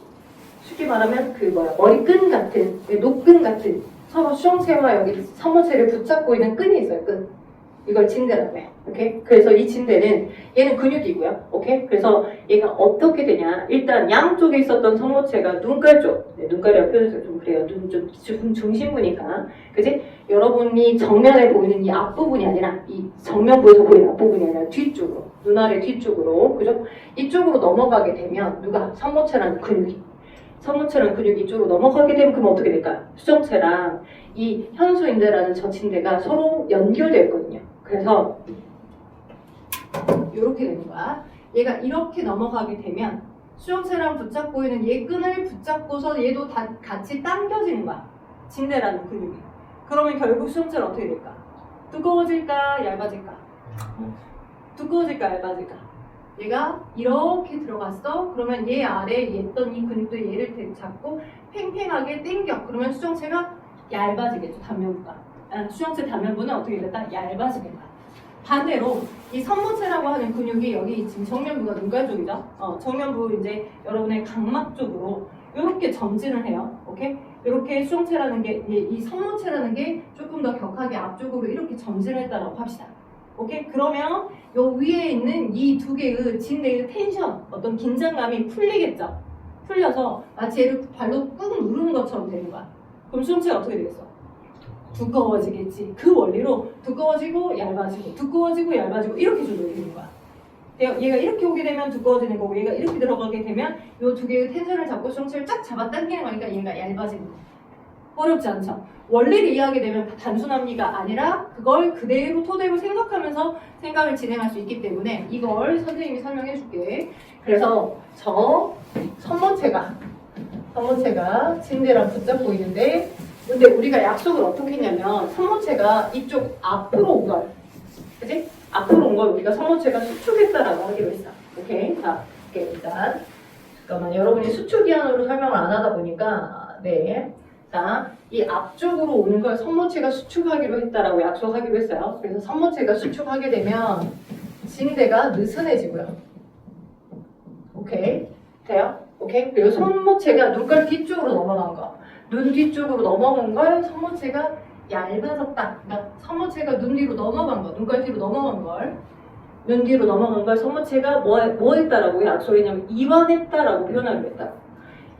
쉽게 말하면 머리끈 같은, 노끈 같은 서로 수정체와 여기 선모체를 붙잡고 있는 끈이 있어요. 끈. 이걸 진대라고 해. 오케이? 그래서 이 진대는 얘는 근육이고요. 오케이? 그래서 얘가 어떻게 되냐? 일단 양쪽에 있었던 성모체가 눈깔 쪽, 네, 눈깔이라고 표현해서 좀 그래요. 눈 쪽 중심부니까, 그지? 여러분이 정면에 보이는 이 앞부분이 아니라 이 정면부에서 보이는 앞부분이 아니라 뒤쪽으로, 눈 아래 뒤쪽으로, 그죠? 이쪽으로 넘어가게 되면 누가 성모체라는 근육이 성모체랑 근육이 이쪽으로 넘어가게 되면 그럼 어떻게 될까요? 수정체랑 이 현수인대라는 저 진대가 서로 연결되어 있거든요. 그래서 이렇게 되는 거야. 얘가 이렇게 넘어가게 되면 수정체랑 붙잡고 있는 얘 끈을 붙잡고서 얘도 다 같이 당겨지는 거야. 진대라는 근육이. 그러면 결국 수정체는 어떻게 될까? 두꺼워질까? 얇아질까? 두꺼워질까? 얇아질까? 얘가 이렇게 들어갔어. 그러면 얘 아래에 있던 이 근육도 얘를 잡고 팽팽하게 당겨. 그러면 수정체가 얇아지겠죠. 단면부가. 수정체 단면부는 어떻게 됐다? 얇아지겠다. 반대로 이 선모체라고 하는 근육이 여기 지금 정면부가 눈깔 쪽이죠. 정면부 이제 여러분의 각막 쪽으로 이렇게 전진을 해요. 오케이? 이렇게 수정체라는 게 이 선모체라는 게 조금 더 격하게 앞쪽으로 이렇게 전진을 했다라고 합시다. 오케이? 그러면 요 위에 있는 이 두 개의 진대의 텐션, 어떤 긴장감이 풀리겠죠? 풀려서 마치 얘를 발로 꾹 누르는 것처럼 되는 거야. 그럼 수정체가 어떻게 되겠어? 두꺼워지겠지. 그 원리로 두꺼워지고 얇아지고 두꺼워지고 얇아지고 이렇게 조절이 되는 거야. 얘가 이렇게 오게 되면 두꺼워지는 거고 얘가 이렇게 들어가게 되면 요 두 개의 텐션을 잡고 수정체를 쫙 잡아당기는 거니까 얘가 얇아지는 거야. 어렵지 않죠? 원리를 이해하게 되면 단순합니가 아니라 그걸 그대로 토대로 생각하면서 생각을 진행할 수 있기 때문에 이걸 선생님이 설명해 줄게. 그래서 저 선모체가 진대랑 붙잡고 있는데 근데 우리가 약속을 어떻게 했냐면 선모체가 이쪽 앞으로 온 걸 그치? 앞으로 온 걸 우리가 선모체가 수축했다라고 하기로 했어. 오케이? 자, 오케이, 일단 잠깐만 여러분이 수축 기한으로 설명을 안 하다 보니까 네. 자, 이 앞쪽으로 오는 걸 선모체가 수축하기로 했다라고 약속하기로 했어요. 그래서 선모체가 수축하게 되면 진대가 느슨해지고요. 오케이? 돼요? 오케이? 그리고 선모체가 눈깔 뒤쪽으로 넘어간 거. 눈 뒤쪽으로 넘어간 걸 선모체가 얇아졌다. 그러니까 선모체가 눈 뒤로 넘어간 거, 눈깔 뒤로 넘어간 걸. 눈 뒤로 넘어간 걸 선모체가 뭐 했다라고 약속했냐면 이완했다라고 표현하기로 했다.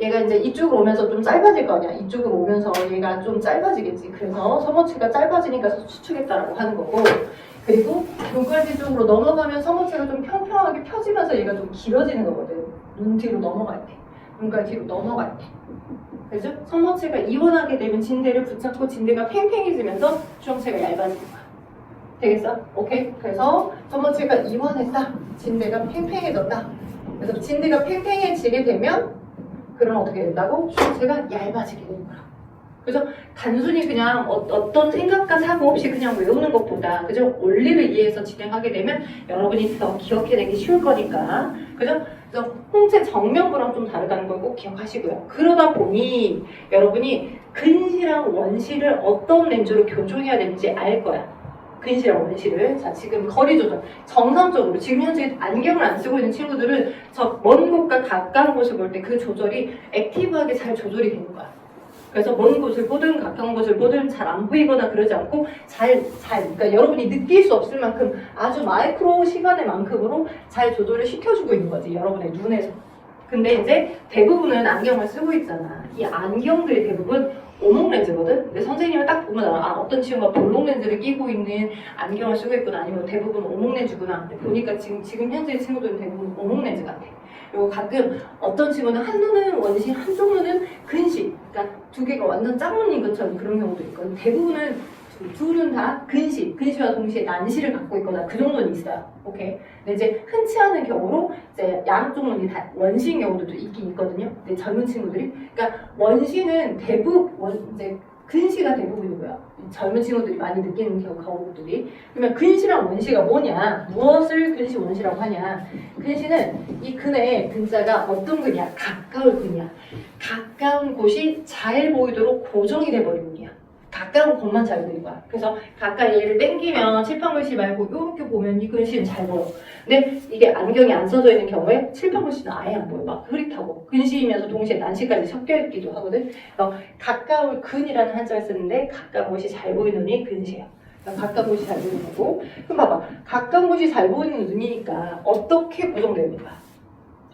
얘가 이제 이쪽으로 오면서 좀 짧아질 거 아니야. 이쪽으로 오면서 얘가 좀 짧아지겠지. 그래서 선모체가 짧아지니까 수축했다라고 하는 거고 그리고 눈깔 뒤쪽으로 넘어가면 선모체가 좀 평평하게 펴지면서 얘가 좀 길어지는 거거든. 눈 뒤로 넘어갈 때. 눈깔 뒤로 넘어갈 때. 그죠? 선모체가 이완하게 되면 진대를 붙잡고 진대가 팽팽해지면서 수정체가 얇아지는 거야. 되겠어? 오케이? 그래서 선모체가 이완했다. 진대가 팽팽해졌다. 그래서 진대가 팽팽해지게 되면 그럼 어떻게 된다고? 수정체가 얇아지게 되는 거야. 그죠? 단순히 그냥 어떤 생각과 사고 없이 그냥 외우는 것보다 그죠? 원리를 이해해서 진행하게 되면 여러분이 더 기억해내기 쉬울 거니까 그죠? 그래서 홍채 정면부랑 좀 다르다는 걸 꼭 기억하시고요. 그러다 보니 여러분이 근시랑 원시를 어떤 렌즈로 교정해야 되는지 알 거야. 근시랑 원시를. 자, 지금 거리 조절. 정상적으로 지금 현재 안경을 안 쓰고 있는 친구들은 저 먼 곳과 가까운 곳을 볼 때 그 조절이 액티브하게 잘 조절이 되는 거야. 그래서 먼 곳을 보든 가까운 곳을 보든 잘 안 보이거나 그러지 않고 그러니까 여러분이 느낄 수 없을 만큼 아주 마이크로 시간의 만큼으로 잘 조절을 시켜주고 있는 거지, 여러분의 눈에서. 근데 이제 대부분은 안경을 쓰고 있잖아. 이 안경들이 대부분 오목 렌즈거든? 근데 선생님은 딱 보면 알아. 어떤 친구가 볼록 렌즈를 끼고 있는 안경을 쓰고 있구나. 아니면 대부분 오목 렌즈구나. 근데 보니까 지금 현재 친구들은 대부분 오목 렌즈 같아. 그리고 가끔 어떤 친구는 한 눈은 원시, 한쪽 눈은 근시. 그러니까 두 개가 완전 짝눈인 것처럼 그런 경우도 있거든. 대부분은 둘은 다 근시와 동시에 난시를 갖고 있거나 그 정도는 있어요. 오케이. 근데 이제 흔치 않은 경우로 이제 양쪽 눈이 다 원시인 경우도 있긴 있거든요. 근데 젊은 친구들이. 그러니까 원시는 이제 근시가 대부분이고요. 젊은 친구들이 많이 느끼는 경우들이. 그러면 근시랑 원시가 뭐냐? 무엇을 근시 원시라고 하냐? 근시는 이 근의 근자가 어떤 근이야? 가까울 근이야. 가까운 곳이 잘 보이도록 고정이 돼버리는 거야. 가까운 것만 잘 보이는 거야. 그래서 가까이 얘를 당기면 칠판 글씨 말고 이렇게 보면 이 글씨는 잘 보여. 근데 이게 안경이 안 써져 있는 경우에 칠판 글씨는 아예 안 보여. 막 흐릿하고 근시이면서 동시에 난시까지 섞여 있기도 하거든. 그래서 가까울 근이라는 한자를 쓰는데 가까운 곳이 잘 보이는 눈이 근시예요. 가까운 곳이 잘 보이는 거고. 그럼 봐봐. 가까운 곳이 잘 보이는 눈이니까 어떻게 구성되는가?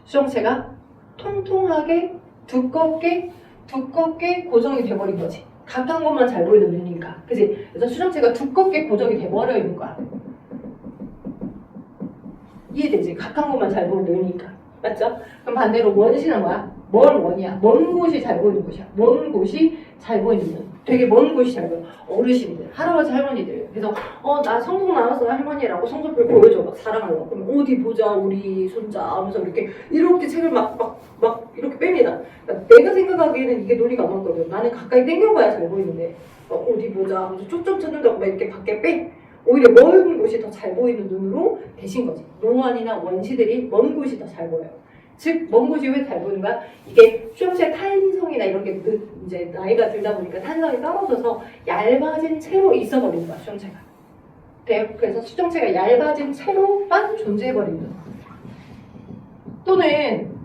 수정체가 통통하게 두껍게 고정이 돼버린 거지. 가까운 것만 잘 보이는 눈이니까. 그치? 그래서 수정체가 두껍게 고정이 돼버려 있는 거야. 이해되지? 가까운 것만 잘 보이는 눈이니까. 맞죠? 그럼 반대로 원시는 뭐야? 먼 원이야. 먼 곳이 잘 보이는 곳이야. 먼 곳이 잘 보이는 눈. 되게 먼 곳이 잘 보여. 어르신들, 할아버지, 할머니들. 그래서 나 성적 나왔어 할머니라고 성적표 보여줘. 막 사랑하려고. 그럼 어디 보자 우리 손자 하면서 이렇게 책을 막 이렇게 뺍니다. 그러니까 내가 생각하기에는 이게 논리가 안 맞거든. 나는 가까이 당겨봐야 잘 보이는데 어디 보자 하면서 쪽쪽 찾는다고 막 이렇게 밖에 빼. 오히려 먼 곳이 더 잘 보이는 눈으로 되신 거지. 노안이나 원시들이 먼 곳이 더 잘 보여요. 즉, 먼 곳이 왜 잘 보이는가? 이게 수정체 탄성이나 이런 게 이제 나이가 들다 보니까 탄성이 떨어져서 얇아진 채로 있어버리는 거야, 수정체가. 그래서 수정체가 얇아진 채로만 존재해버리는 거야. 또는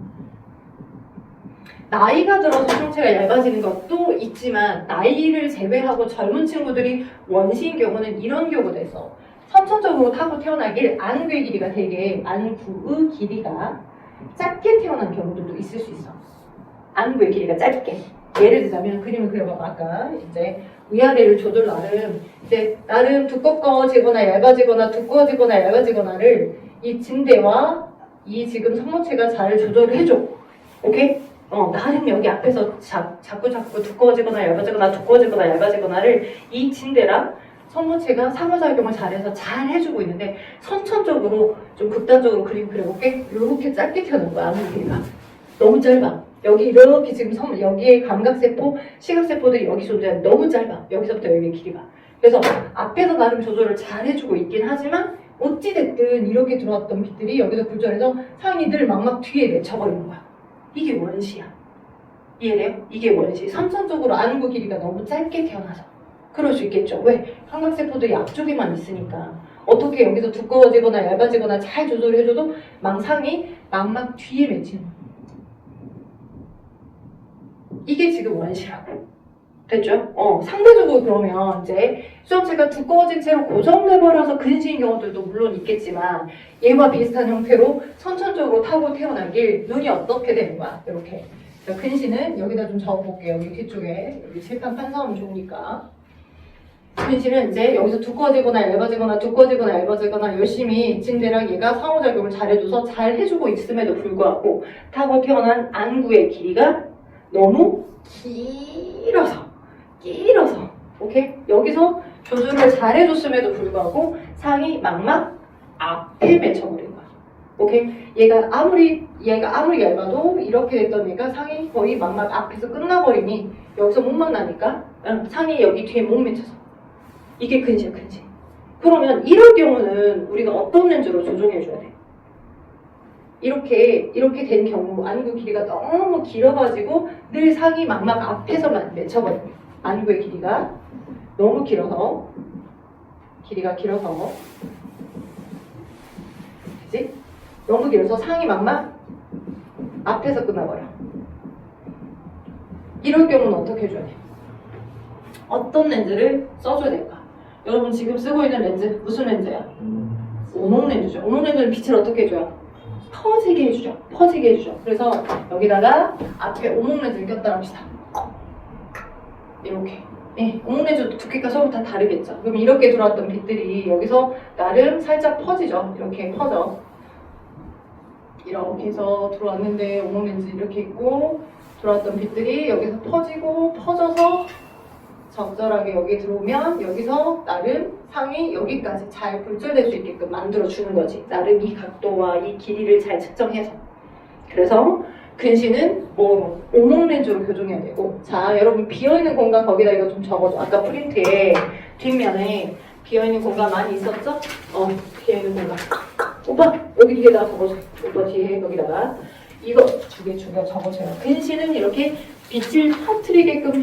나이가 들어서 수정체가 얇아지는 것도 있지만 나이를 제외하고 젊은 친구들이 원시인 경우는 이런 경우도 있어. 선천적으로 타고 태어나길 안구의 길이가 되게 안구의 길이가 짧게 태어난 경우들도 있을 수 있어. 안구의 길이가 짧게. 예를 들자면 그림을 그려봐봐. 아까 이제 위아래를 조절 나름 두껍거지거나 얇아지거나 두꺼워지거나 얇아지거나를 이 진대와 이 지금 성모체가 잘 조절을 해줘. 오케이? 나름 여기 앞에서 자꾸 두꺼워지거나 얇아지거나를 이 진대랑 성모체가 상호작용을 잘해서 잘 해주고 있는데 선천적으로 좀 극단적으로 그림 그려볼게. 이렇게 짧게 튀어나온 거야. 안구 길이가 너무 짧아. 여기 이렇게 지금 여기에 감각세포, 시각세포들이 여기 존재하는 너무 짧아. 여기서부터 여기의 길이가. 그래서 앞에서 나름 조절을 잘 해주고 있긴 하지만 어찌됐든 이렇게 들어왔던 빛들이 여기서 굴절해서 상이 늘 막막 뒤에 맺혀버리는 거야. 이게 원시야. 이해돼요? 이게 원시. 선천적으로 안구 길이가 너무 짧게 태어나서 그럴 수 있겠죠. 왜? 감각세포들이 앞쪽에만 있으니까 어떻게 여기서 두꺼워지거나 얇아지거나 잘 조절해줘도 망상이 막막 뒤에 맺히는 거야. 이게 지금 원시라고. 됐죠? 상대적으로 그러면 이제 수정체가 두꺼워진 채로 고정돼버려서 근시인 경우들도 물론 있겠지만 얘와 비슷한 형태로 선천적으로 타고 태어나길 눈이 어떻게 되는 거야? 이렇게. 근시는 여기다 좀 적어볼게요. 여기 뒤쪽에. 여기 칠판 판사하면 좋으니까. 근시는 이제 여기서 두꺼워지거나 얇아지거나 열심히 진대랑 얘가 상호작용을 잘해줘서 잘 해주고 있음에도 불구하고 타고 태어난 안구의 길이가 너무 길어서 오케이? 여기서 조절을 잘해줬음에도 불구하고 상이 막막 앞에 맺혀버린 거야. 오케이? 얘가 아무리 얇아도 이렇게 됐던 얘가 상이 거의 막막 앞에서 끝나버리니 여기서 못 만나니까 상이 여기 뒤에 못 맺혀서 이게 근시야, 근시. 그러면 이럴 경우는 우리가 어떤 렌즈로 조정해줘야 돼? 이렇게 된 경우 안구 길이가 너무 길어가지고 늘 상이 막막 앞에서만 맺혀버려요. 안구의 길이가 너무 길어서 그치? 너무 길어서 상이 막막 앞에서 끝나버려. 이럴 경우는 어떻게 해줘야 돼? 어떤 렌즈를 써줘야 될까? 여러분 지금 쓰고 있는 렌즈 무슨 렌즈야? 오목 렌즈죠. 오목 렌즈는 빛을 어떻게 해줘요? 퍼지게 해주죠. 그래서 여기다가 앞에 오목 렌즈를 꼈다 합시다. 이렇게. 오목 렌즈도 두께가 서로 다 다르겠죠. 그럼 이렇게 들어왔던 빛들이 여기서 나름 살짝 퍼지죠. 이렇게 퍼져. 이렇게 해서 들어왔는데 오목 렌즈 이렇게 있고 들어왔던 빛들이 여기서 퍼져서 적절하게 여기 들어오면 여기서 나름 상이 여기까지 잘 굴절될 수 있게끔 만들어주는 거지. 나름 이 각도와 이 길이를 잘 측정해서. 그래서 근시는 오목 렌즈로 교정해야 되고. 자, 여러분 비어있는 공간 거기다 이거 좀 적어줘. 아까 프린트에 뒷면에 비어있는 공간 많이 있었죠? 비어있는 공간. 오빠 여기 뒤에다가 적어줘. 오빠 뒤에 여기다가 이거 두 개 적어줘요. 근시는 이렇게 빛을 터트리게끔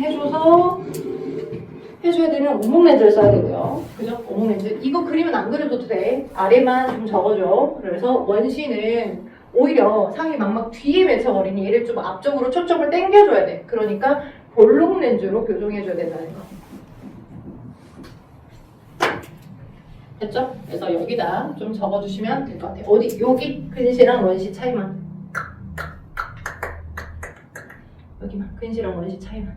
해줘야 되면 오목 렌즈를 써야 되고요. 그죠? 오목 렌즈. 이거 그림은 안 그려도 돼. 아래만 좀 적어줘. 그래서 원시는 오히려 상이 막막 뒤에 맺혀버리니 얘를 좀 앞쪽으로 초점을 당겨줘야 돼. 그러니까 볼록 렌즈로 교정해줘야 된다는 거. 됐죠? 그래서 여기다 좀 적어주시면 될 것 같아요. 어디? 여기 근시랑 원시 차이만. 여기만 근시랑 원시 차이만.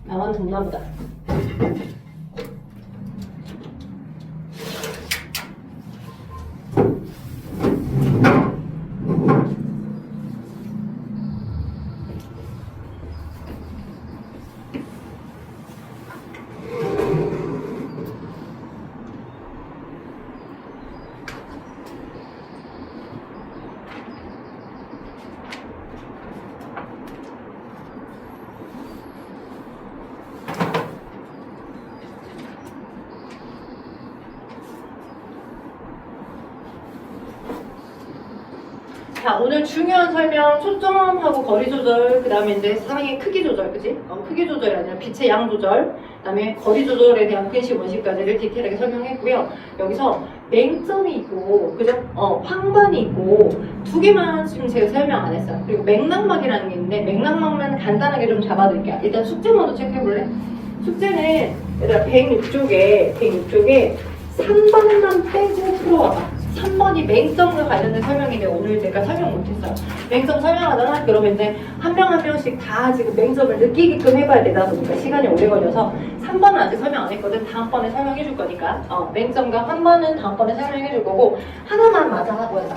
나만 동나보다. 자, 오늘 중요한 설명, 초점하고 거리 조절, 그 다음에 이제 사랑의 크기 조절, 그지? 크기 조절이 아니라 빛의 양 조절, 그 다음에 거리 조절에 대한 근시 원시까지를 디테일하게 설명했고요. 여기서 맹점이 있고, 그죠? 황반이 있고, 두 개만 지금 제가 설명 안 했어요. 그리고 맥락막이라는 게 있는데, 맥락막만 간단하게 좀 잡아드릴게요. 일단 숙제 먼저 체크해볼래? 숙제는 얘들아 106쪽에 3번만 빼고 풀어와봐. 3번이 맹점과 관련된 설명인데 오늘 내가 설명 못했어요. 맹점 설명하잖아? 그러면 이제 한 명 한 명씩 다 지금 맹점을 느끼게끔 해봐야 되다 보니까 시간이 오래 걸려서 3번은 아직 설명 안 했거든. 다음번에 설명해 줄 거니까 맹점과 환반은 다음번에 설명해 줄 거고 하나만 맞아 하고 해봐.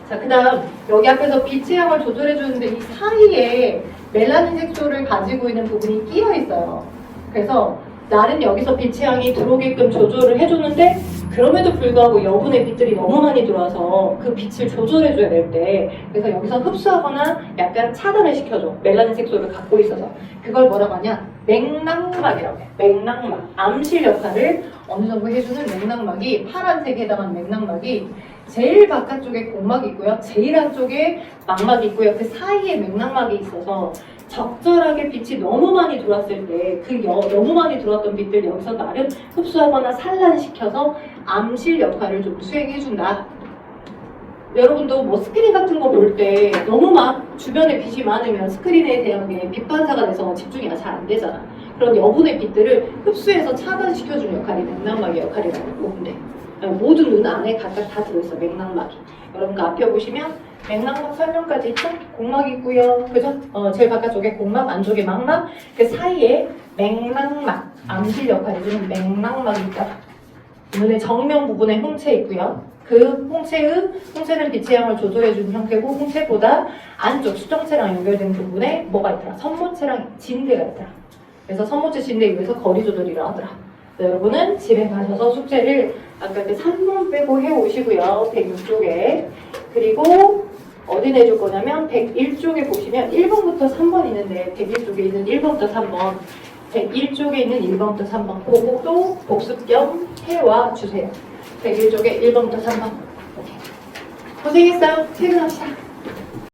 자, 그 다음 여기 앞에서 빛의 양을 조절해 주는데 이 사이에 멜라닌 색소를 가지고 있는 부분이 끼어 있어요. 그래서 나는 여기서 빛의 양이 들어오게끔 조절을 해주는데 그럼에도 불구하고 여분의 빛들이 너무 많이 들어와서 그 빛을 조절해줘야 될 때 그래서 여기서 흡수하거나 약간 차단을 시켜줘. 멜라닌 색소를 갖고 있어서 그걸 뭐라고 하냐? 맥락막이라고 해. 맥락막. 암실 역할을 어느 정도 해주는 맥락막이 파란색에 해당하는 맥락막이 제일 바깥쪽에 공막이 있고요. 제일 안쪽에 망막이 있고요. 그 사이에 맥락막이 있어서 적절하게 빛이 너무 많이 들어왔을 때 그 너무 많이 들어왔던 빛들 여기서 나름 흡수하거나 산란시켜서 암실 역할을 좀 수행해준다. 여러분도 뭐 스크린 같은 거 볼 때 너무 막 주변에 빛이 많으면 스크린에 대한 게 빛 반사가 돼서 집중이 잘 안 되잖아. 그런 여분의 빛들을 흡수해서 차단시켜주는 역할이 맥락막의 역할이라고 보면 돼. 모든 눈 안에 각각 다 들어있어, 맥락막이. 여러분 그 앞에 보시면 맥락막 설명까지 있죠? 공막 있고요. 그죠? 제일 바깥쪽에 공막, 안쪽에 망막, 그 사이에 맥락막, 암실 역할을 해주는 맥락막이 있다. 눈의 정면 부분에 홍채 있고요. 그 홍채는 빛의 양을 조절해주는 형태고 홍채보다 안쪽 수정체랑 연결된 부분에 뭐가 있더라? 선모체랑 진대가 있더라. 그래서 선모체 진대에 의해서 거리 조절이라 하더라. 여러분은 집에 가셔서 숙제를 아까 그 3번 빼고 해오시고요. 106쪽에. 그리고 어디 내줄 거냐면 101쪽에 보시면 1번부터 3번 있는데 101쪽에 있는 1번부터 3번 101쪽에 있는 1번부터 3번 그것도 복습 겸 해와 주세요. 101쪽에 1번부터 3번. 오케이. 고생했어요. 퇴근합시다.